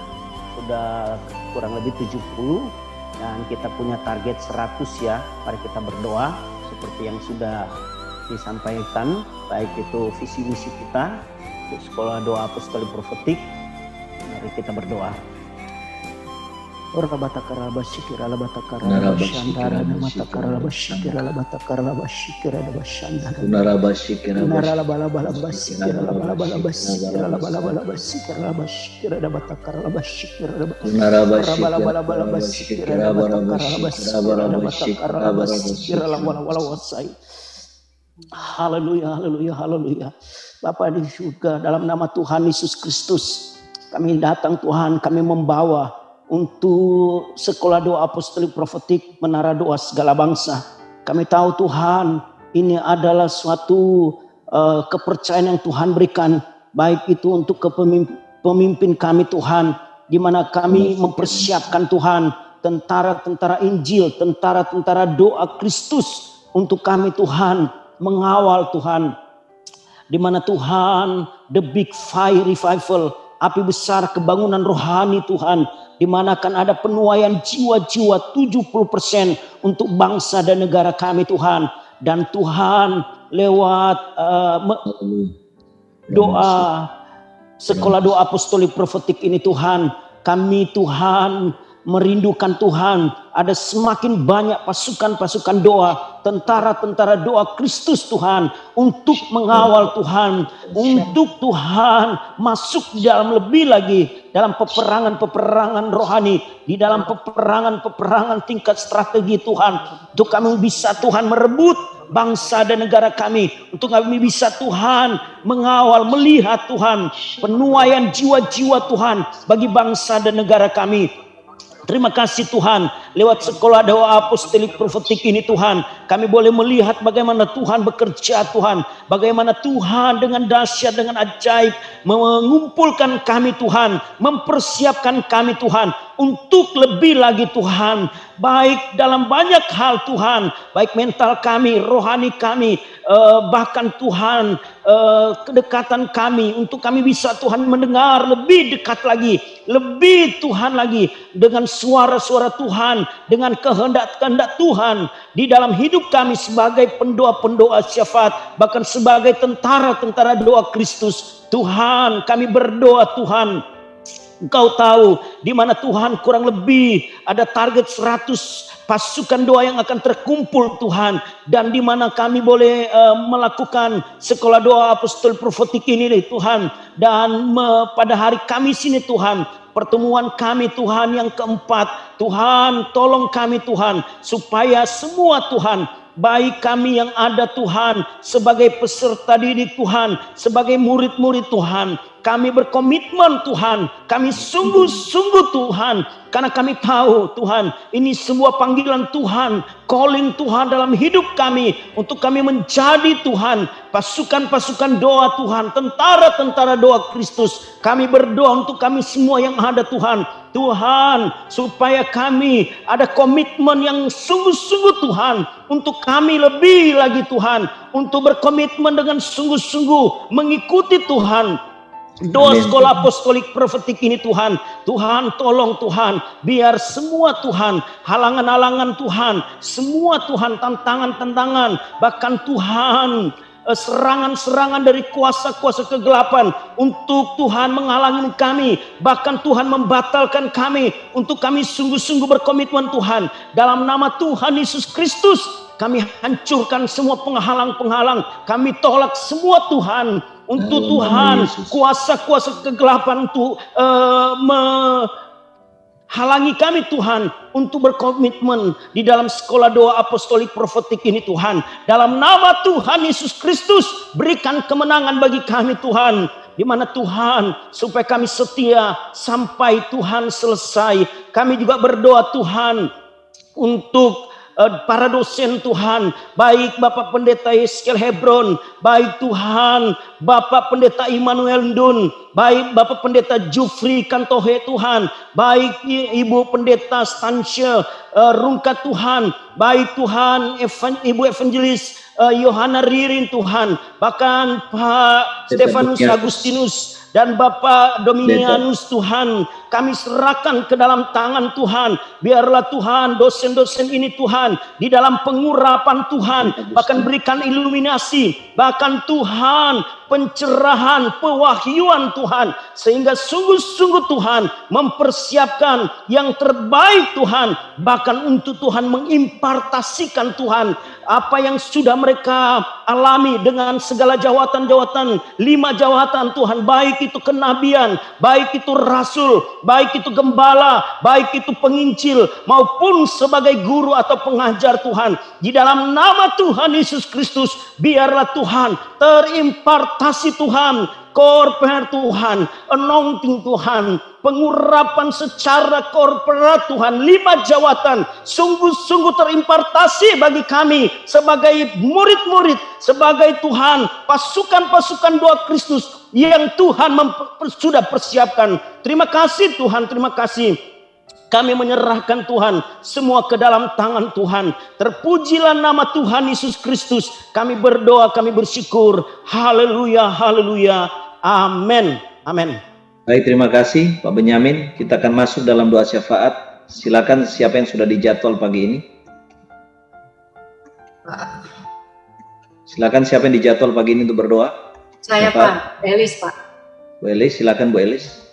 sudah kurang lebih 70, dan kita punya target 100, ya. Mari kita berdoa seperti yang sudah disampaikan, baik itu visi misi kita untuk sekolah doa apostolik profetik. Mari kita berdoa. Ora batakara basikira la batakara bashandara na matakara basikira la batakara basikira la bashandara Nara basikira nara la bala bala basikira la bala bala basikira la bala bala basikira la basikira la batakara la basikira la Nara bala bala bala basikira la batakara la basikira la batakara la basikira la wala wala wasai. Haleluya, haleluya, haleluya. Bapa di surga, dalam nama Tuhan Yesus Kristus, kami datang Tuhan, kami membawa untuk sekolah doa apostolik profetik menara doa segala bangsa. Kami tahu Tuhan, ini adalah suatu kepercayaan yang Tuhan berikan, baik itu untuk pemimpin kami Tuhan, di mana kami mempersiapkan Tuhan tentara-tentara Injil, tentara-tentara doa Kristus untuk kami Tuhan, mengawal Tuhan, di mana Tuhan the big fire revival, api besar kebangunan rohani Tuhan, di mana akan ada penuaian jiwa-jiwa 70% untuk bangsa dan negara kami Tuhan. Dan Tuhan lewat doa sekolah doa apostolik profetik ini Tuhan, kami Tuhan merindukan Tuhan ada semakin banyak pasukan-pasukan doa, tentara-tentara doa Kristus Tuhan, untuk mengawal Tuhan, untuk Tuhan masuk di dalam lebih lagi dalam peperangan-peperangan rohani, di dalam peperangan-peperangan tingkat strategi Tuhan, untuk kami bisa Tuhan merebut bangsa dan negara kami, untuk kami bisa Tuhan mengawal, melihat Tuhan penuaian jiwa-jiwa Tuhan bagi bangsa dan negara kami. Terima kasih Tuhan, lewat sekolah doa apostolik profetik ini Tuhan, kami boleh melihat bagaimana Tuhan bekerja Tuhan, bagaimana Tuhan dengan dahsyat, dengan ajaib mengumpulkan kami Tuhan, mempersiapkan kami Tuhan untuk lebih lagi Tuhan, baik dalam banyak hal Tuhan, baik mental kami, rohani kami, bahkan Tuhan kedekatan kami, untuk kami bisa Tuhan mendengar lebih dekat lagi, lebih Tuhan lagi dengan suara-suara Tuhan, dengan kehendak-kehendak Tuhan di dalam hidup kami sebagai pendoa-pendoa syafaat, bahkan sebagai tentara-tentara doa Kristus. Tuhan, kami berdoa Tuhan, Engkau tahu di mana Tuhan kurang lebih ada target 100 pasukan doa yang akan terkumpul Tuhan, dan di mana kami boleh melakukan sekolah doa apostol profetik ini Tuhan, dan pada hari Kamis ini Tuhan, pertemuan kami Tuhan yang keempat, Tuhan tolong kami Tuhan supaya semua Tuhan, baik kami yang ada Tuhan sebagai peserta didik Tuhan, sebagai murid-murid Tuhan, kami berkomitmen Tuhan, kami sungguh-sungguh Tuhan, karena kami tahu Tuhan ini sebuah panggilan Tuhan, calling Tuhan dalam hidup kami, untuk kami menjadi Tuhan pasukan-pasukan doa Tuhan, tentara-tentara doa Kristus. Kami berdoa untuk kami semua yang ada Tuhan, Tuhan, supaya kami ada komitmen yang sungguh-sungguh Tuhan, untuk kami lebih lagi Tuhan, untuk berkomitmen dengan sungguh-sungguh mengikuti Tuhan doa sekolah apostolik profetik ini Tuhan. Tuhan tolong Tuhan, biar semua Tuhan halangan-halangan Tuhan, semua Tuhan tantangan-tantangan, bahkan Tuhan serangan-serangan dari kuasa-kuasa kegelapan untuk Tuhan menghalangi kami, bahkan Tuhan membatalkan kami, untuk kami sungguh-sungguh berkomitmen Tuhan. Dalam nama Tuhan Yesus Kristus, kami hancurkan semua penghalang-penghalang, kami tolak semua Tuhan, untuk Tuhan kuasa-kuasa kegelapan itu menghalangi kami Tuhan untuk berkomitmen di dalam sekolah doa apostolik profetik ini Tuhan. Dalam nama Tuhan Yesus Kristus, berikan kemenangan bagi kami Tuhan, di mana Tuhan supaya kami setia sampai Tuhan selesai. Kami juga berdoa Tuhan untuk para dosen Tuhan, baik Bapak Pendeta Yeskel Hebron, baik Tuhan Bapak Pendeta Immanuel Ndun, baik Bapak Pendeta Jufri Kantohe Tuhan, baik Ibu Pendeta Stansya Rungkat Tuhan, baik Tuhan Ibu Evangelis Yohana Ririn Tuhan, bahkan Pak Stefanus Agustinus dan Bapak Dominianus Tuhan, kami serahkan ke dalam tangan Tuhan. Biarlah Tuhan dosen-dosen ini Tuhan di dalam pengurapan Tuhan, bahkan berikan iluminasi, bahkan Tuhan pencerahan, pewahyuan Tuhan, sehingga sungguh-sungguh Tuhan mempersiapkan yang terbaik Tuhan, bahkan untuk Tuhan mengimpartasikan Tuhan apa yang sudah mereka alami dengan segala jawatan-jawatan, 5 jawatan Tuhan, baik itu kenabian, baik itu rasul, baik itu gembala, baik itu penginjil, maupun sebagai guru atau pengajar Tuhan. Di dalam nama Tuhan Yesus Kristus, biarlah Tuhan terimpartasi Tuhan korporat Tuhan, anointing Tuhan, pengurapan secara korporat Tuhan, 5 jawatan sungguh-sungguh terimpartasi bagi kami sebagai murid-murid, sebagai Tuhan, pasukan-pasukan doa Kristus yang Tuhan sudah persiapkan. Terima kasih Tuhan, terima kasih. Kami menyerahkan Tuhan semua ke dalam tangan Tuhan. Terpujilah nama Tuhan Yesus Kristus. Kami berdoa, kami bersyukur. Haleluya, haleluya. Amin. Amin. Baik, terima kasih Pak Benyamin. Kita akan masuk dalam doa syafaat. Silakan siapa yang sudah dijadwal pagi ini. Silakan siapa yang dijadwal pagi ini untuk berdoa. Saya Pak, Elis Pak. Bu Elis, silakan Bu Elis.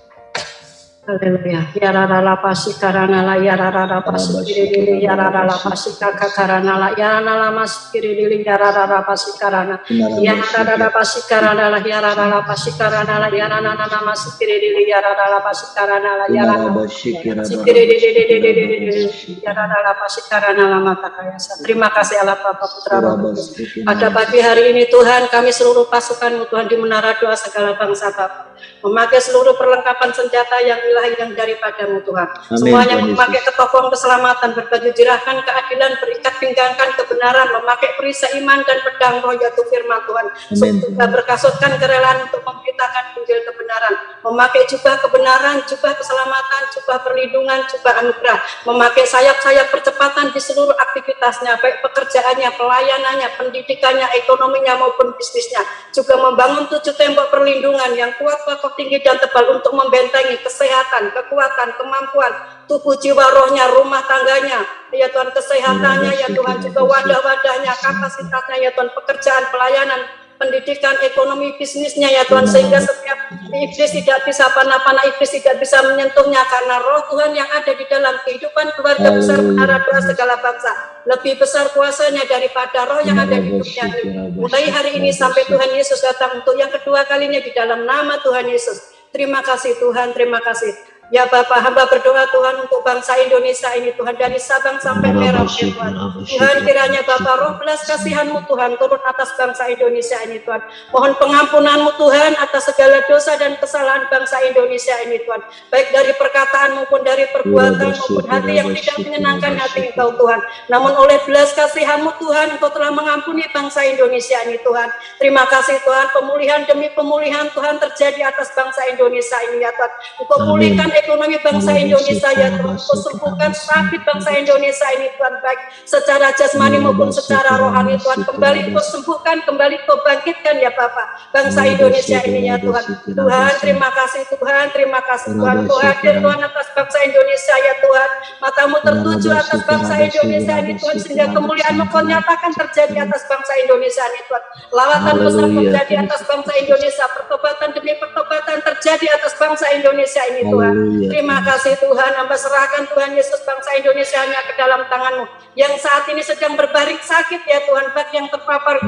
Haleluya. Ya rara pasi karana la ya rara pasi kiri ya rara pasi kakak karana la ya rara mas kiri ya rara pasi karana ya rara pasi karana la ya rara pasi karana la ya rara mas kiri ya rara pasi karana la ya rara kiri ya rara pasi karana la mata kaya. Terima kasih Allah Bapa Putra Roh Kudus. Pada pagi hari ini Tuhan, kami seluruh pasukan Tuhan di menara doa segala bangsa Bapa, memakai seluruh perlengkapan senjata yang ilahi yang daripadamu Tuhan. Amin, Semuanya Tuhan memakai ketopong keselamatan, berbaju jirakan keadilan, berikat pinggangkan kebenaran, memakai perisai iman dan pedang roh yaitu firman Tuhan. Sudah berkasutkan kerelaan untuk memberitakan Injil kebenaran, memakai jubah kebenaran, jubah keselamatan, jubah perlindungan, jubah anugerah, memakai sayap-sayap percepatan di seluruh aktivitasnya, baik pekerjaannya, pelayanannya, pendidikannya, ekonominya maupun bisnisnya. Juga membangun 7 tembok perlindungan yang kuat, kokoh, tinggi dan tebal untuk membentengi kesehatan, kekuatan, kemampuan, tubuh, jiwa, rohnya, rumah tangganya, ya Tuhan, kesehatannya, ya Tuhan, juga wadah-wadahnya, kapasitasnya, ya Tuhan, pekerjaan, pelayanan, pendidikan, ekonomi, bisnisnya, ya Tuhan, sehingga setiap iblis tidak bisa panah-panah iblis tidak bisa menyentuhnya, karena roh Tuhan yang ada di dalam kehidupan keluarga besar menara doa segala bangsa lebih besar kuasanya daripada roh yang ada di dunia ini. Mulai hari ini sampai Tuhan Yesus datang untuk yang kedua kalinya di dalam nama Tuhan Yesus. Terima kasih Tuhan, terima kasih. Ya Bapak, hamba berdoa Tuhan untuk bangsa Indonesia ini Tuhan, dari Sabang sampai Merauke Tuhan. Tuhan, kiranya Bapak roh belas kasihan-Mu Tuhan turun atas bangsa Indonesia ini Tuhan. Mohon pengampunan-Mu Tuhan atas segala dosa dan kesalahan bangsa Indonesia ini Tuhan, baik dari perkataan maupun dari perbuatan maupun hati yang tidak menyenangkan hati Engkau Tuhan. Namun oleh belas kasihan-Mu Tuhan, Engkau telah mengampuni bangsa Indonesia ini Tuhan. Terima kasih Tuhan, pemulihan demi pemulihan Tuhan terjadi atas bangsa Indonesia ini ya Tuhan. Engkau pulihkan ekonomi bangsa Indonesia ya Tuhan, sembuhkan sakit bangsa Indonesia ini Tuhan, baik secara jasmani maupun secara rohani Tuhan. Kembali Kau sembuhkan, kembali Kau bangkitkan ya Bapak bangsa Indonesia ini ya Tuhan. Tuhan, terima kasih Tuhan, terima kasih Tuhan. Kau hadir Tuhan atas bangsa Indonesia ya Tuhan. Matamu tertuju atas bangsa Indonesia ini Tuhan, sehingga kemuliaan-Mu Kau nyatakan terjadi atas bangsa Indonesia ini Tuhan. Lawatan besar terjadi atas bangsa Indonesia, pertobatan demi pertobatan terjadi atas bangsa Indonesia ini Tuhan. Terima kasih Tuhan, hamba serahkan Tuhan Yesus bangsa Indonesia hanya ke dalam tangan-Mu, yang saat ini sedang berbaring sakit ya Tuhan, baik yang terpapar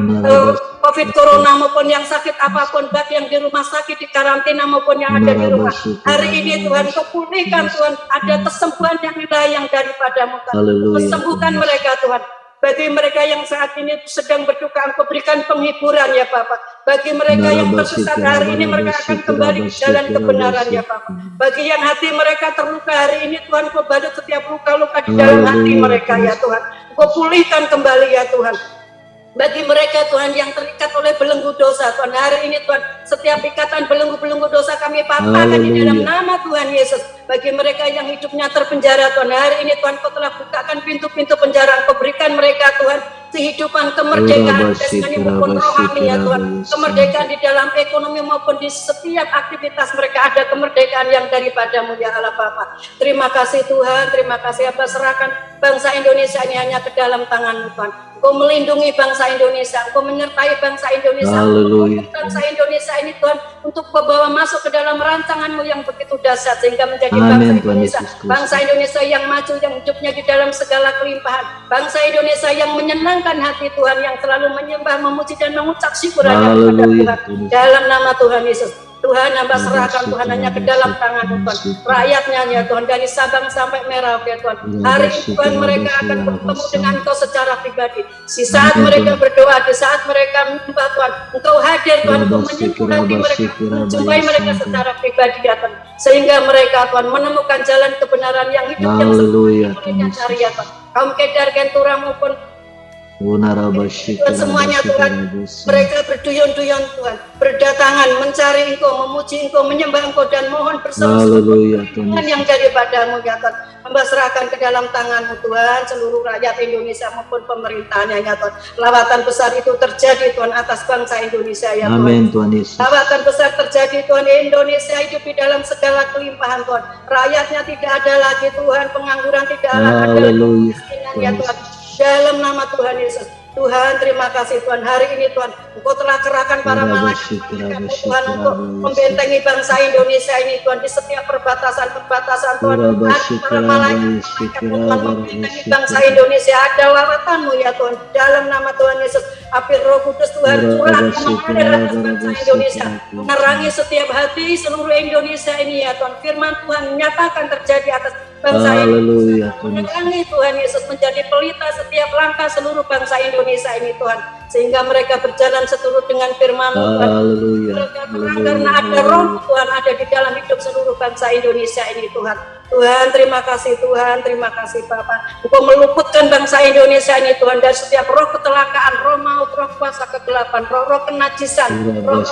COVID Corona maupun yang sakit apapun, baik yang di rumah sakit, di karantina maupun yang ada di rumah. Hari ini Tuhan Kau pulihkan Tuhan, ada kesembuhan yang ilahi yang daripada-Mu Tuhan. Kesembuhkan mereka Tuhan. Bagi mereka yang saat ini sedang berduka, Engkau berikan penghiburan ya Bapak. Bagi mereka yang tersesat hari ini, mereka akan kembali ke jalan kebenaran ya Bapak. Bagi yang hati mereka terluka hari ini, Tuhan Kau balut setiap luka-luka di dalam hati mereka ya Tuhan. Kau pulihkan kembali ya Tuhan. Bagi mereka Tuhan yang terikat oleh belenggu dosa Tuhan, hari ini Tuhan, setiap ikatan belenggu-belenggu dosa kami patahkan di dalam nama Tuhan Yesus. Bagi mereka yang hidupnya terpenjara Tuhan, hari ini Tuhan Kau telah bukakan pintu-pintu penjara, Kau berikan mereka Tuhan kehidupan, kemerdekaan jasmani maupun rohani ya Tuhan, kemerdekaan di dalam ekonomi maupun di setiap aktivitas mereka, ada kemerdekaan yang daripada-Mu ya Allah Bapa. Terima kasih Tuhan, terima kasih Abah, serahkan bangsa Indonesia ini hanya ke dalam tangan-Mu Tuhan. Engkau melindungi bangsa Indonesia, Engkau menyertai bangsa Indonesia, bangsa Indonesia ini Tuhan, untuk Kau bawa masuk ke dalam rancangan-Mu yang begitu dahsyat, sehingga menjadi bangsa Indonesia, bangsa Indonesia yang maju, yang hidupnya di dalam segala kelimpahan, bangsa Indonesia yang menyenangkan hati Tuhan, yang selalu menyembah, memuji dan mengucap syukur hanya kepada Tuhan, dalam nama Tuhan Yesus. Tuhan, hamba serahkan Tuhan hanya ke dalam tangan Tuhan. Rakyatnya ya Tuhan, dari Sabang sampai Merauke Tuhan. Hari ini Tuhan mereka akan bertemu dengan Engkau secara pribadi. Di saat mereka berdoa, di saat mereka menyembah Tuhan, Engkau hadir Tuhan untuk menyentuh hati mereka, menjumpai mereka secara pribadi ya Tuhan. Sehingga mereka Tuhan menemukan jalan kebenaran yang hidup yang mereka cari ya Tuhan. Kaum Kedar, Gentura maupun Tuhan semuanya Tuhan, mereka berduyun-duyun Tuhan, berdatangan mencari Engkau, memuji Engkau, menyembah Engkau dan mohon bersama-sama Tuhan yang daripadamu ya Tuhan. Hamba serahkan ke dalam tangan-Mu Tuhan seluruh rakyat Indonesia maupun pemerintahnya ya Tuhan. Lawatan besar itu terjadi Tuhan atas bangsa Indonesia ya Tuhan. Amin Tuhan Yesus. Lawatan besar terjadi Tuhan, Indonesia hidup di dalam segala kelimpahan Tuhan. Rakyatnya tidak ada lagi Tuhan, pengangguran tidak ada lagi ya Tuhan. Dalam nama Tuhan Yesus, Tuhan terima kasih Tuhan, hari ini Tuhan Engkau telah kerahkan para malaikat Tuhan untuk membentengi bangsa Indonesia ini Tuhan, di setiap perbatasan Tuhan. Para malaikat Tuhan membentengi bangsa Indonesia, ada lawatan-Mu ya Tuhan. Dalam nama Tuhan Yesus, api Roh Kudus Tuhan curah mengalir atas bangsa Indonesia, menerangi setiap hati seluruh Indonesia ini ya Tuhan. Firman Tuhan nyatakan terjadi atas bangsa Indonesia. Menerangi Tuhan Yesus, menjadi pelita setiap langkah seluruh bangsa Indonesia ini Tuhan, sehingga mereka berjalan seturut dengan firman-Mu Tuhan. Karena ada Roh Tuhan ada di dalam hidup seluruh bangsa Indonesia ini Tuhan. Tuhan terima kasih Tuhan, terima kasih Bapa. Engkau meluputkan bangsa Indonesia ini Tuhan dari setiap roh kecelakaan, roh maut, roh kuasa kegelapan, roh kenajisan, roh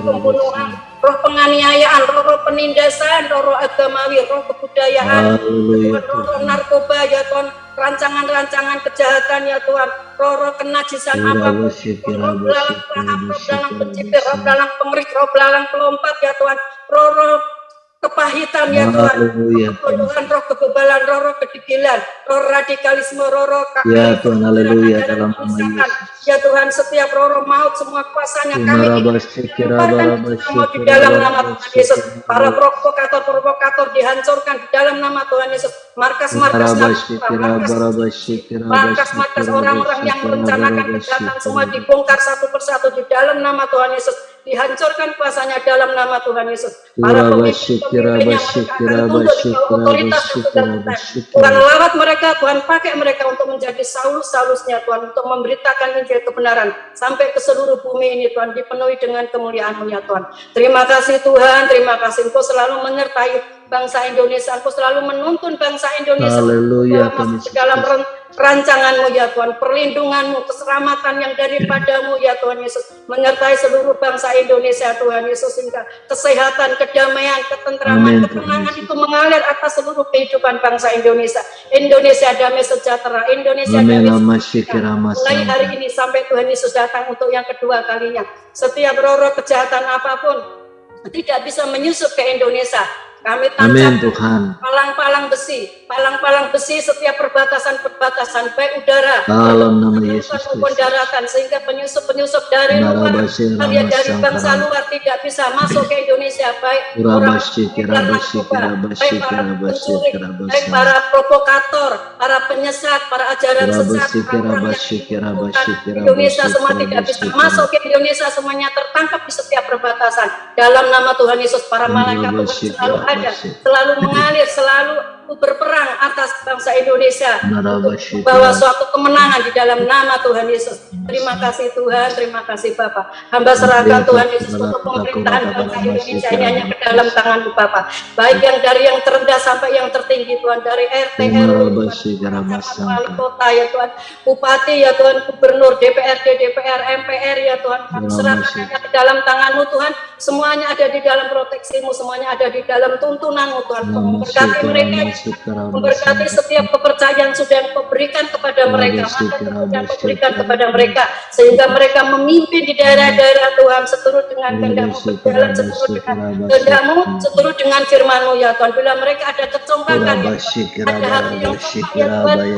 pembunuhan, roh penganiayaan, roh penindasan, roh agamawi, roh kebudayaan, roh narkoba ya Tuhan, rancangan-rancangan kejahatan ya Tuhan, roh kenajisan apapun, roh belalang pelahap, roh belalang pencibir, roh belalang pengerik, roh belalang pelompat ya Tuhan, roh kepahitan ya Tuhan, kebodohan, roh kebebalan, roh kedegilan, roh radikalisme, roh ya Tuhan, haleluya, dalam nama ya Tuhan, setiap roh maut semua kuasanya kami semua di dalam nama Tuhan Yesus. Para provokator dihancurkan di dalam nama Tuhan Yesus. Markas-markas orang-orang yang merencanakan kejahatan semua dibongkar satu persatu di dalam nama Tuhan Yesus. Dihancurkan kuasanya dalam nama Tuhan Yesus. Para pemimpin yang akan tunduk di bawah otoritas Tuhan, lawat mereka, Tuhan pakai mereka untuk menjadi Saulus-Saulusnya Tuhan, untuk memberitakan Injil kebenaran sampai ke seluruh bumi ini Tuhan, dipenuhi dengan kemuliaan-Mu ya Tuhan. Terima kasih Tuhan, terima kasih Engkau selalu menyertai bangsa Indonesia, Engkau selalu menuntun bangsa Indonesia masuk ke dalam rancangan-Mu ya Tuhan, perlindungan-Mu, keselamatan yang daripadamu ya Tuhan Yesus, menyertai seluruh bangsa Indonesia Tuhan Yesus, sehingga kesehatan, kedamaian, ketentraman, ketenangan itu mengalir atas seluruh kehidupan bangsa Indonesia. Indonesia damai sejahtera, Indonesia damai sejahtera. Mulai hari ini sampai Tuhan Yesus datang untuk yang kedua kalinya, setiap roh-roh kejahatan apapun tidak bisa menyusup ke Indonesia. Kami tancapkan palang-palang besi setiap perbatasan baik udara dalam nama Yesus maupun daratan, sehingga penyusup dari luar, dari bangsa luar tidak bisa masuk ke Indonesia, baik orang baik para pencuri, baik para provokator, para penyesat, para ajaran sesat, Indonesia semua tidak bisa masuk ke Indonesia, semuanya tertangkap di setiap perbatasan. Dalam nama Tuhan Yesus, para malaikat Tuhan selalu ada, selalu mengalir, selalu berperang atas bangsa Indonesia untuk membawa suatu kemenangan di dalam nama Tuhan Yesus. Terima kasih Tuhan, terima kasih Bapa. Hamba serahkan Tuhan Yesus untuk pemerintahan bangsa Indonesia ini hanya ke dalam tangan-Mu Bapa. Baik yang dari yang terendah sampai yang tertinggi Tuhan, dari RT, RW, wali kota ya Tuhan, bupati ya Tuhan, gubernur, DPRD, DPR, MPR ya Tuhan. Kami serahkan ke dalam tangan-Mu Tuhan. Semuanya ada di dalam proteksi-Mu, semuanya ada di dalam tuntunan-Mu Tuhan. Memberkati mereka, memberkati setiap kepercayaan sudah Engkau berikan kepada mereka, sudah Engkau berikan kepada mereka, sehingga mereka memimpin di daerah-daerah Tuhan seturut dengan kehendak-Mu, berjalan seturut dengan kehendak-Mu, seturut dengan firman-Mu ya Tuhan. Bila mereka ada kecongkakan ya Tuhan, ada hati yang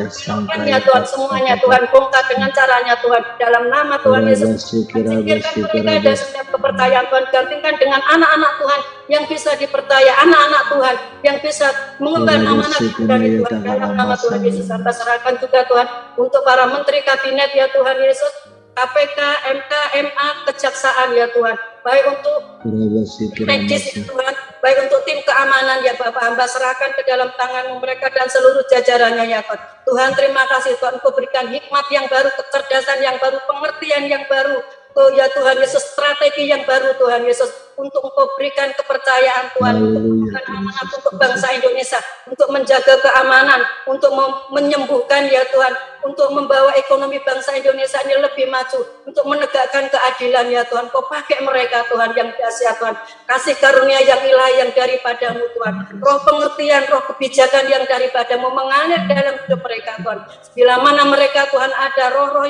sombong ya Tuhan, semuanya Tuhan bongkar dengan caranya Tuhan, dalam nama Tuhan Yesus. Singkirkan mereka ada setiap kepercayaan Tuhan, gantikan dengan anak-anak Tuhan yang bisa dipercaya, anak-anak Tuhan yang bisa mengemban amanat dari Tuhan, dalam nama Tuhan Yesus. Hamba serahkan juga Tuhan untuk para menteri kabinet ya Tuhan Yesus, KPK, MK, MA, kejaksaan ya Tuhan. baik untuk medis ya Tuhan, baik untuk tim keamanan ya Bapak, hamba serahkan ke dalam tangan mereka dan seluruh jajarannya ya Tuhan. Tuhan terima kasih Tuhan, Engkau berikan hikmat yang baru, kecerdasan yang baru, pengertian yang baru, oh ya Tuhan Yesus, strategi yang baru Tuhan Yesus, untuk Engkau berikan kepercayaan Tuhan, untuk memberikan amanat untuk bangsa Indonesia, untuk menjaga keamanan, untuk menyembuhkan ya Tuhan, untuk membawa ekonomi bangsa Indonesia ini lebih maju, untuk menegakkan keadilan ya Tuhan. Kau pakai mereka Tuhan yang dahsyat Tuhan, kasih karunia yang ilahi yang daripadamu Tuhan, roh pengertian, roh kebijakan yang daripadamu mengalir dalam hidup mereka Tuhan. Bila mana mereka Tuhan ada roh-roh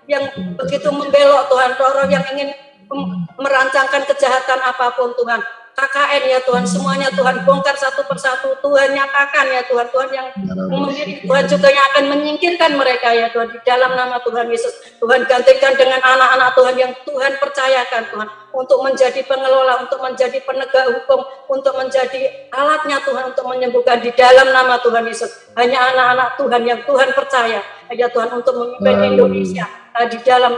yang begitu membelok Tuhan, roh-roh yang ingin merancangkan kejahatan apapun Tuhan, KKN ya Tuhan, semuanya Tuhan bongkar satu persatu, Tuhan nyatakan ya Tuhan, Tuhan yang memilih, Tuhan juga yang akan menyingkirkan mereka ya Tuhan, di dalam nama Tuhan Yesus. Tuhan gantikan dengan anak-anak Tuhan yang Tuhan percayakan Tuhan, untuk menjadi pengelola, untuk menjadi penegak hukum, untuk menjadi alatnya Tuhan untuk menyembuhkan di dalam nama Tuhan Yesus. Hanya anak-anak Tuhan yang Tuhan percaya ya Tuhan untuk memimpin Indonesia di dalam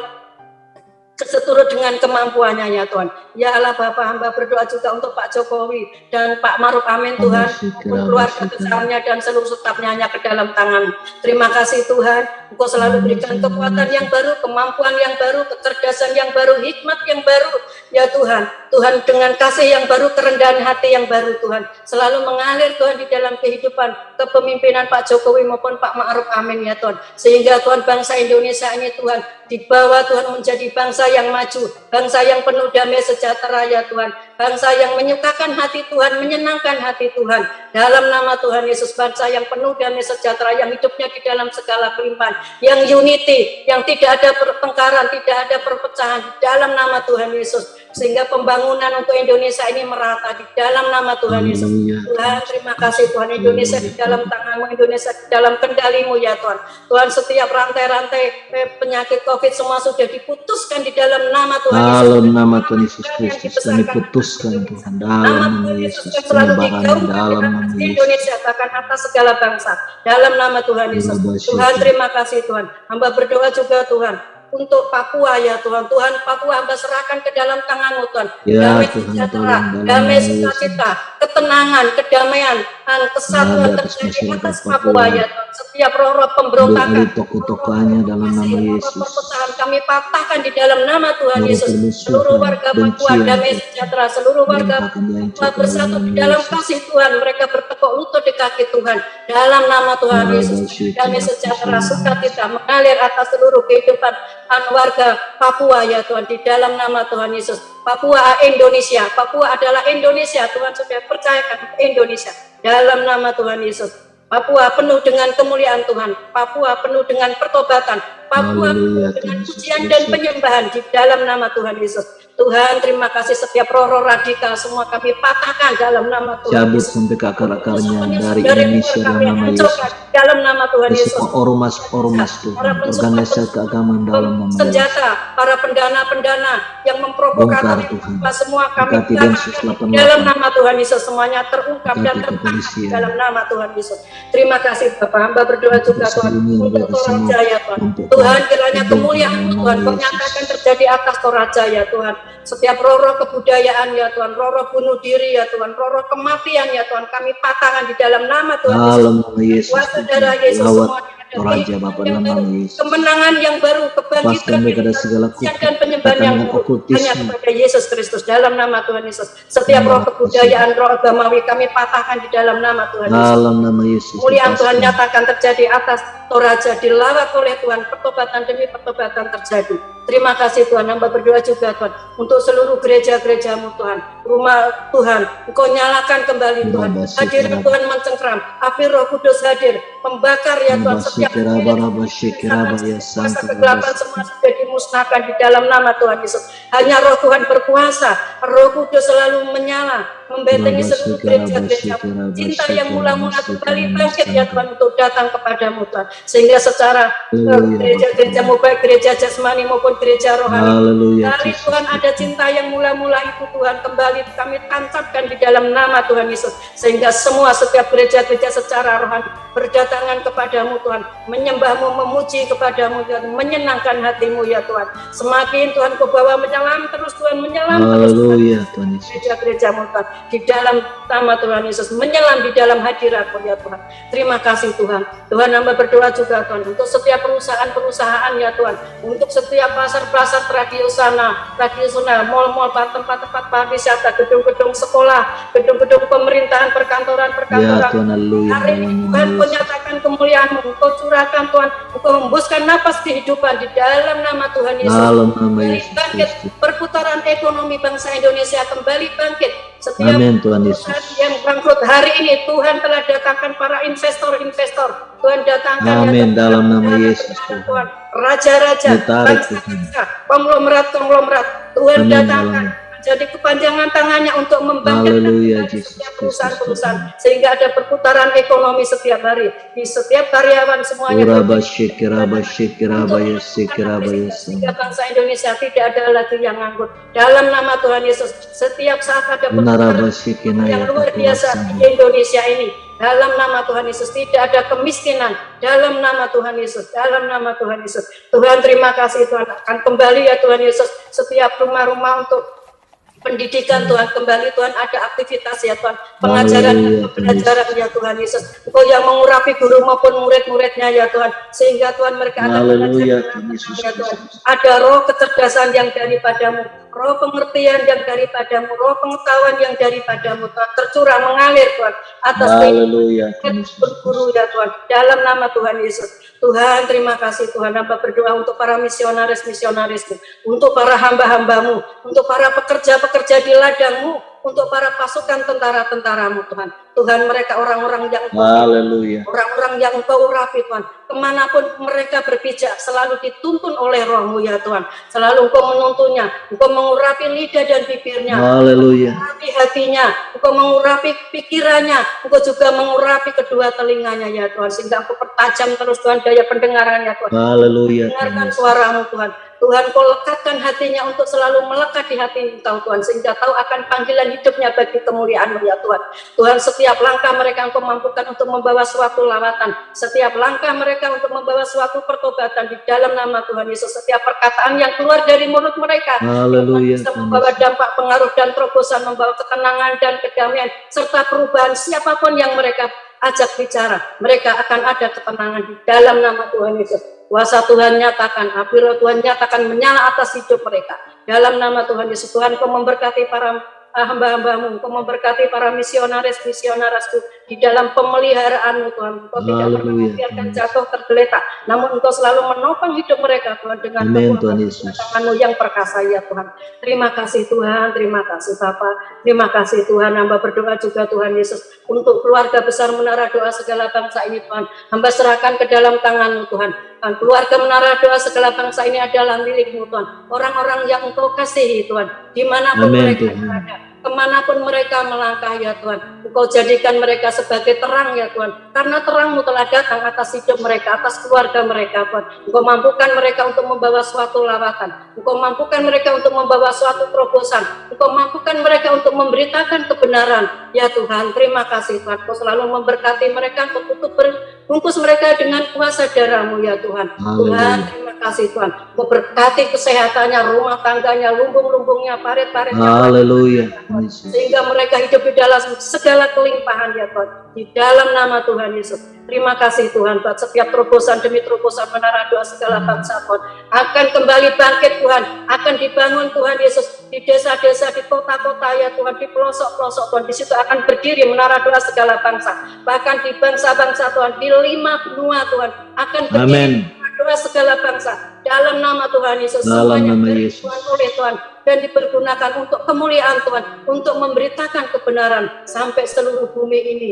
seturut dengan kemampuannya ya Tuhan. Ya Allah Bapak, hamba berdoa juga untuk Pak Jokowi dan Pak Maruf Amin Tuhan, untuk keluarga besarnya dan seluruh stafnya ke dalam tangan. Terima kasih Tuhan, Engkau selalu berikan kekuatan yang baru, kemampuan yang baru, kecerdasan yang baru, hikmat yang baru ya Tuhan. Tuhan dengan kasih yang baru, kerendahan hati yang baru Tuhan, selalu mengalir Tuhan di dalam kehidupan kepemimpinan Pak Jokowi maupun Pak Maruf Amin ya Tuhan. Sehingga Tuhan bangsa Indonesia ini Tuhan dibawa Tuhan menjadi bangsa yang maju, bangsa yang penuh damai sejahtera ya Tuhan, bangsa yang menyukakan hati Tuhan, menyenangkan hati Tuhan. Dalam nama Tuhan Yesus, bangsa yang penuh damai sejahtera, yang hidupnya di dalam segala kelimpahan, yang unity, yang tidak ada pertengkaran, tidak ada perpecahan, di dalam nama Tuhan Yesus. Sehingga pembangunan untuk Indonesia ini merata di dalam nama Tuhan Yesus. Tuhan terima kasih Tuhan, Indonesia di dalam tangan-Mu, Indonesia di dalam kendali-Mu ya Tuhan. Tuhan setiap rantai-rantai penyakit COVID semua sudah diputuskan di dalam nama Tuhan Yesus. Dalam nama Tuhan Yesus Kristus kami putuskan Tuhan, dalam nama Yesus, penyebaran dalam nama Yesus. Indonesia bahkan atas segala bangsa, dalam nama Tuhan Yesus. Tuhan terima kasih Tuhan. Hamba berdoa juga Tuhan untuk Papua ya Tuhan. Tuhan Papua hamba serahkan ke dalam tangan-Mu Tuhan. Damai sejahtera, damai sukacita, ketenangan, kedamaian, dan kesatuan terjadi atas Papua ya Tuhan. Setiap roh-roh pemberontakan, tokoh-tokohnya dalam nama Yesus, perpecahan kami patahkan di dalam nama Tuhan Yesus. Seluruh warga Papua damai sejahtera, seluruh warga Papua bersatu di dalam kasih Tuhan. Mereka bertekuk lutut di kaki Tuhan. Dalam nama Tuhan Yesus, damai sejahtera, sukacita mengalir atas seluruh kehidupan warga Papua ya Tuhan, di dalam nama Tuhan Yesus. Papua Indonesia, Papua adalah Indonesia, Tuhan sudah percayakan Indonesia dalam nama Tuhan Yesus. Papua penuh dengan kemuliaan Tuhan, Papua penuh dengan pertobatan, Papua penuh dengan pujian dan penyembahan di dalam nama Tuhan Yesus. Tuhan terima kasih, setiap roh-roh radikal semua kami patahkan dalam nama Tuhan cabut Yesus. sampai ke akar-akarnya dari Indonesia dalam nama Yesus. Dalam nama Tuhan Yesus. Semua ormas Tuhan, organisasi keagamaan dalam nama Yesus. Senjata, para pendana-pendana yang memprovokasi semua kami patahkan dalam nama Tuhan Yesus, semuanya terungkap dan tertangkap dalam nama Tuhan Yesus. Terima kasih Bapak, hamba berdoa juga Tuhan untuk Toraja ya Tuhan. Tuhan kiranya kemuliaan Tuhan Kau nyatakan terjadi atas Toraja ya Tuhan. Setiap roh-roh kebudayaan ya Tuhan, roh-roh bunuh diri ya Tuhan, roh-roh kematian ya Tuhan, kami patahkan di dalam nama Tuhan Yesus. Saudara Yesus semua Toraja Bapa nama Yesus. Kemenangan yang baru, kebangkitan dan penyembahan yang hanya kepada Yesus Kristus dalam nama Tuhan Yesus. Setiap roh kebudayaan, roh agamawi kami patahkan di dalam nama Tuhan Yesus. Dalam nama Yesus. Kemuliaan Tuhan nyatakan terjadi atas Toraja, dilawat oleh Tuhan, pertobatan demi pertobatan terjadi. Terima kasih Tuhan, hamba berdoa juga Tuhan untuk seluruh gereja-gereja-Mu Tuhan, rumah Tuhan, Engkau nyalakan kembali Tuhan, hadirat Tuhan mencengkram, api Roh Kudus hadir, membakar ya Tuhan setiap kuasa kegelapan semua sudah dimusnahkan di dalam nama Tuhan Yesus. Hanya Roh Tuhan berkuasa, Roh Kudus selalu menyala, membentengi seluruh gereja-gereja. Cinta yang mula-mula kembali bangkit ya Tuhan untuk datang kepadamu Tuhan, sehingga secara gereja-gerejamu baik gereja jasmani maupun gereja rohani, dari Tuhan ada cinta yang mula-mula itu Tuhan kembali kami tancapkan di dalam nama Tuhan Yesus, sehingga semua setiap gereja-gereja secara rohani berdatangan kepadamu Tuhan, menyembahmu, memuji kepadamu Tuhan, menyenangkan hatimu ya Tuhan. Semakin Tuhan kau bawa menyelam terus Tuhan, menyelam terus Tuhan, gereja-gerejamu Tuhan, di dalam nama Tuhan Yesus, menyelam di dalam hadirat-Mu ya Tuhan. Terima kasih Tuhan. Tuhan hamba berdoa juga Tuhan untuk setiap perusahaan-perusahaan ya Tuhan, untuk setiap pasar-pasar tradisional, mal-mal, tempat-tempat pariwisata, gedung-gedung sekolah, gedung-gedung pemerintahan, perkantoran. Ya Tuhan, haleluya. Hari ini Tuhan menyatakan kemuliaan-Mu, Engkau curahkan Tuhan, Engkau hembuskan napas kehidupan di dalam nama Tuhan Yesus. Dalam nama Yesus Bangkit, perputaran ekonomi bangsa Indonesia kembali bangkit. Setiap Amin Tuhan Yesus. yang bangkrut hari ini Tuhan telah datangkan para investor. Tuhan datangkan Amin dalam nama Yesus Tuhan. Raja-raja, bangsa-bangsa, konglomerat Tuhan Amin, datangkan. Jadi kepanjangan tangannya untuk membangkitkan setiap perusahaan-perusahaan, sehingga ada perputaran ekonomi setiap hari di setiap karyawan semuanya. Sehingga bangsa Indonesia tidak ada lagi yang nganggur. Dalam nama Tuhan Yesus, setiap saat ada perputaran yang luar biasa di Indonesia ini. Dalam nama Tuhan Yesus tidak ada kemiskinan. Dalam nama Tuhan Yesus, dalam nama Tuhan Yesus. Tuhan terima kasih Tuhan, akan kembali ya Tuhan Yesus setiap rumah-rumah untuk pendidikan Tuhan, kembali Tuhan ada aktivitas ya Tuhan, pengajaran dan pembelajaran ya Tuhan Yesus. Engkau yang mengurapi guru maupun murid-muridnya ya Tuhan, sehingga Tuhan mereka akan belajar ya Tuhan. Ada roh kecerdasan yang daripadamu, roh pengertian yang daripadamu, roh pengetahuan yang daripadamu Tuhan, tercurah mengalir Tuhan atas guru ya Tuhan, dalam nama Tuhan Yesus. Tuhan terima kasih Tuhan, hamba berdoa untuk para misionaris-misionaris-Mu, untuk para hamba-hamba-Mu, untuk para pekerja-pekerja di ladang-Mu, untuk para pasukan tentara-tentara-Mu Tuhan. Tuhan mereka orang-orang yang orang-orang yang Engkau urapi Tuhan, kemanapun mereka berpijak selalu dituntun oleh Roh-Mu ya Tuhan, selalu Engkau menuntunnya, Engkau mengurapi lidah dan bibirnya, mengurapi hatinya, Engkau mengurapi pikirannya, Engkau juga mengurapi kedua telinganya ya Tuhan, sehingga Engkau pertajam terus Tuhan daya pendengarannya Tuhan. Dengarkan suara-Mu Tuhan. Tuhan Kau lekatkan hatinya untuk selalu melekat di hati Engkau Tuhan, sehingga tahu akan panggilan hidupnya bagi kemuliaan-Mu ya Tuhan. Tuhan setiap langkah mereka Engkau mampukan untuk membawa suatu lawatan, setiap langkah mereka untuk membawa suatu pertobatan di dalam nama Tuhan Yesus. Setiap perkataan yang keluar dari mulut mereka bisa membawa dampak pengaruh dan terobosan, membawa ketenangan dan kedamaian serta perubahan. Siapapun yang mereka ajak bicara, mereka akan ada ketenangan di dalam nama Tuhan Yesus. Kuasa Tuhan nyatakan, api Roh Tuhan nyatakan menyala atas hidup mereka. Dalam nama Tuhan Yesus, Tuhan Kau memberkati para hamba-hamba-Mu, Kau memberkati para misionaris-misionaris-Mu di dalam pemeliharaan-Mu Tuhan. Kau tidak pernah membiarkan jatuh tergeletak, namun Engkau selalu menopang hidup mereka Tuhan dengan tangan-Mu yang perkasa ya Tuhan. Terima kasih Tuhan, terima kasih Bapa, terima kasih Tuhan. Hamba berdoa juga Tuhan Yesus untuk keluarga besar Menara Doa Segala Bangsa ini Tuhan. Hamba serahkan ke dalam tangan-Mu Tuhan. Dan keluarga Menara Doa Segala Bangsa ini adalah milik-Mu Tuhan. Orang-orang yang Engkau kasihi Tuhan, dimanapun mereka berada, kemanapun mereka melangkah ya Tuhan, Engkau jadikan mereka sebagai terang ya Tuhan, karena terang-Mu telah datang atas hidup mereka, atas keluarga mereka Tuhan. Engkau mampukan mereka untuk membawa suatu lawatan, Engkau mampukan mereka untuk membawa suatu terobosan, Engkau mampukan mereka untuk memberitakan kebenaran ya Tuhan. Terima kasih Tuhan, Engkau selalu memberkati mereka, untuk bungkus mereka dengan kuasa darah-Mu ya Tuhan. Tuhan terima kasih Tuhan, Engkau berkati kesehatannya, rumah tangganya, lumbung-lumbungnya, parit-paritnya, sehingga mereka hidup di dalam segala kelimpahan ya Tuhan, di dalam nama Tuhan Yesus. Terima kasih Tuhan buat setiap terobosan demi terobosan Menara Doa Segala Bangsa Tuhan akan kembali bangkit Tuhan, akan dibangun Tuhan Yesus di desa-desa, di kota-kota ya Tuhan, di pelosok-pelosok Tuhan. Di situ akan berdiri Menara Doa Segala Bangsa, bahkan di bangsa-bangsa Tuhan, di 5 benua Tuhan akan berdiri Menara Doa Segala Bangsa dalam nama Tuhan Yesus. Semuanya Tuhan oleh Tuhan dan dipergunakan untuk kemuliaan Tuhan, untuk memberitakan kebenaran sampai seluruh bumi ini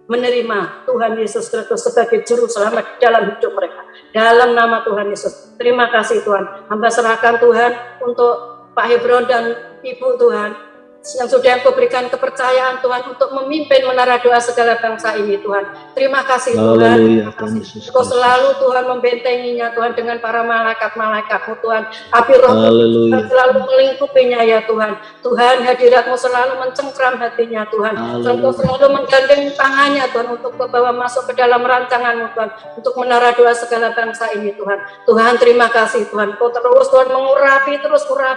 menerima Tuhan Yesus Kristus sebagai juru selamat dalam hidup mereka. Dalam nama Tuhan Yesus. Terima kasih Tuhan. Hamba serahkan Tuhan untuk Pak Hebron dan Ibu Tuhan. yang sudah Engkau berikan kepercayaan Tuhan untuk memimpin menara doa segala bangsa ini Tuhan. Terima kasih Tuhan. Haleluya, Terima kasih. Yesus Engkau Kristus. selalu Tuhan membentenginya Tuhan dengan para malaikat-malaikatmu Tuhan. Api roh Haleluya. selalu melingkupinya ya Tuhan. Tuhan, hadiratmu selalu mencengkram hatinya Tuhan. Haleluya. Engkau selalu menggandeng tangannya Tuhan untuk membawa masuk ke dalam rancanganmu Tuhan. Untuk menara doa segala bangsa ini Tuhan. Tuhan, terima kasih Tuhan. Engkau terus Tuhan mengurapi terus Tuhan.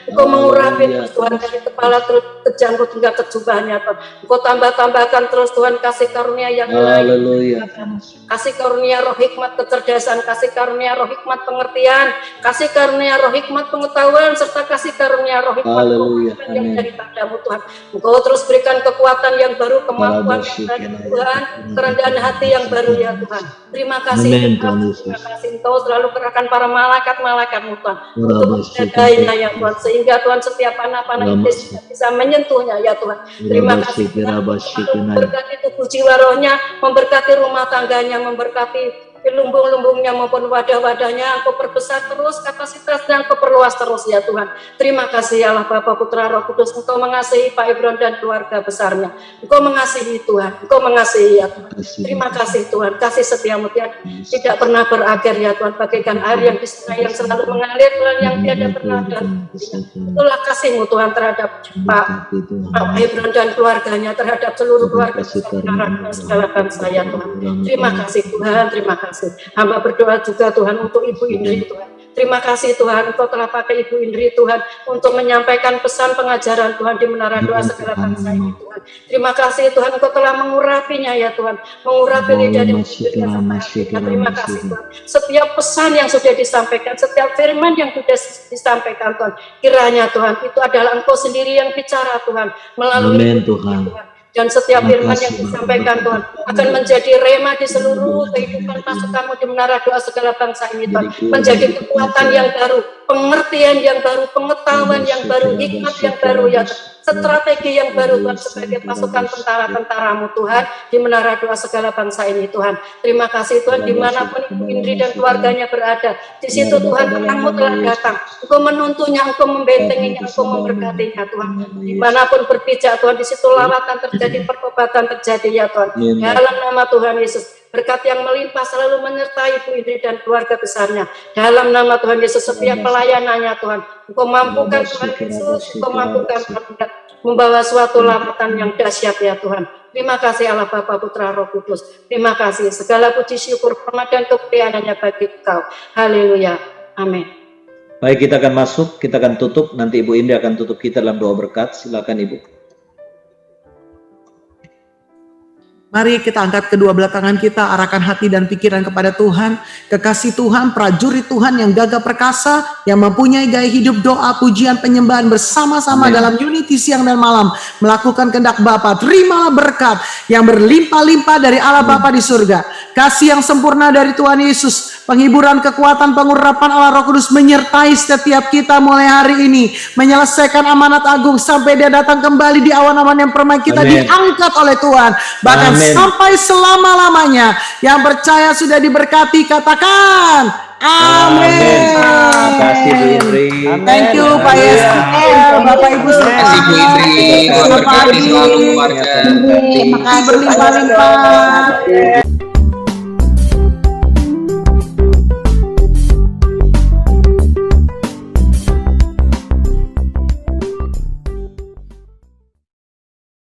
Engkau mengurapi terus Tuhan dari kepala terus ke janggut hingga ke jubahnya Tuhan. Engkau tambahkan terus Tuhan kasih karunia yang lain. Haleluya. Kasih karunia roh hikmat kecerdasan, kasih karunia roh hikmat pengertian, kasih karunia roh hikmat pengetahuan, serta kasih karunia roh hikmat Haleluya. pengetahuan yang Amin. daripadamu Tuhan. Engkau terus berikan kekuatan yang baru, kemampuan yang baru Tuhan, kerendahan hati yang baru ya Tuhan. Terima kasih Amin, Tuhan. Tuhan Terima Yesus. kasih Engkau selalu kerahkan para malaikat-malaikatmu Tuhan untuk Urabashi, menjagainya ya Tuhan, sehingga Tuhan setiap panah-panah iblis tidak bisa menyentuhnya ya Tuhan. Terima kasih Tuhan. Memberkati tubuh jiwa rohnya, memberkati rumah tangganya, memberkati lumbung-lumbungnya maupun wadah-wadahnya. Engkau perbesar terus kapasitasnya, Engkau perluas terus ya Tuhan. Terima kasih Allah Bapa, Putra, Roh Kudus. Engkau mengasihi Pak Ibron dan keluarga besarnya. Engkau mengasihi Tuhan, Engkau mengasihi ya Tuhan. Terima kasih Tuhan, kasih setiamu tidak pernah berakhir ya Tuhan, bagaikan air yang di sungai yang selalu mengalir Tuhan, yang tiada pernah berhenti. Itulah kasih-Mu Tuhan terhadap Pak Ibron dan keluarganya, terhadap seluruh keluarga besar segala bangsa ya Tuhan. Terima kasih Tuhan, terima kasih. Hamba berdoa juga Tuhan untuk Ibu Indri Tuhan. Terima kasih Tuhan, Engkau telah pakai Ibu Indri Tuhan untuk menyampaikan pesan pengajaran Tuhan di menara doa segala bangsa ini Tuhan. Terima kasih Tuhan, Engkau telah mengurapinya ya Tuhan, mengurapi lidah dan bibirnya serta hatinya. Terima kasih Tuhan. Setiap pesan yang sudah disampaikan, setiap firman yang sudah disampaikan Tuhan, kiranya Tuhan itu adalah Engkau sendiri yang bicara Tuhan melalui Amin, Ibu Tuhan. Tuhan. Dan setiap firman yang disampaikan Tuhan akan menjadi rema di seluruh kehidupan pasukanmu di menara doa segala bangsa ini Tuhan. Menjadi kekuatan yang baru, pengertian yang baru, pengetahuan yang baru, hikmat yang baru ya Tuhan. Strategi yang baru Tuhan sebagai pasukan tentara-tentaramu Tuhan di menara doa segala bangsa ini Tuhan. Terima kasih Tuhan, dimanapun Ibu Indri dan keluarganya berada, di situ Tuhan terangmu telah datang. Engkau menuntunnya, Engkau membentenginya, Engkau memberkatinya Tuhan. Dimanapun berpijak Tuhan, di situ lawatan terjadi, pertobatan terjadi ya Tuhan. Dalam nama Tuhan Yesus, berkat yang melimpah selalu menyertai Ibu Indri dan keluarga besarnya. Dalam nama Tuhan Yesus, setiap pelayanannya Tuhan, Engkau mampukan Tuhan Yesus, Engkau mampukan Tuhan membawa suatu lawatan yang dahsyat ya Tuhan. Terima kasih Allah Bapa, Putra, Roh Kudus. Terima kasih. Segala puji syukur, hormat dan kemuliaan hanya bagi Engkau. Haleluya. Amin. Baik, kita akan masuk, kita akan tutup. Nanti Ibu Indri akan tutup kita dalam doa berkat. Silakan Ibu. Mari kita angkat kedua belah tangan kita, arahkan hati dan pikiran kepada Tuhan. Kekasih Tuhan, prajurit Tuhan yang gagah perkasa, yang mempunyai gaya hidup doa, pujian, penyembahan bersama-sama dalam unity siang dan malam, melakukan kehendak Bapa. Terimalah berkat yang berlimpah-limpah dari Allah Bapa di surga. Kasih yang sempurna dari Tuhan Yesus, penghiburan, kekuatan, pengurapan Allah Roh Kudus menyertai setiap kita mulai hari ini, menyelesaikan amanat agung sampai Dia datang kembali di awan-awan yang permai. Kita diangkat oleh Tuhan, bahkan sampai selama-lamanya. Yang percaya sudah diberkati, katakan amin. Terima kasih Bu Indri. Thank you Pak Yeskiel, Bapak Ibu semua. Terima kasih Bu Indri. Selamat pagi. Selalu keluarga. Berlimpah-limpah.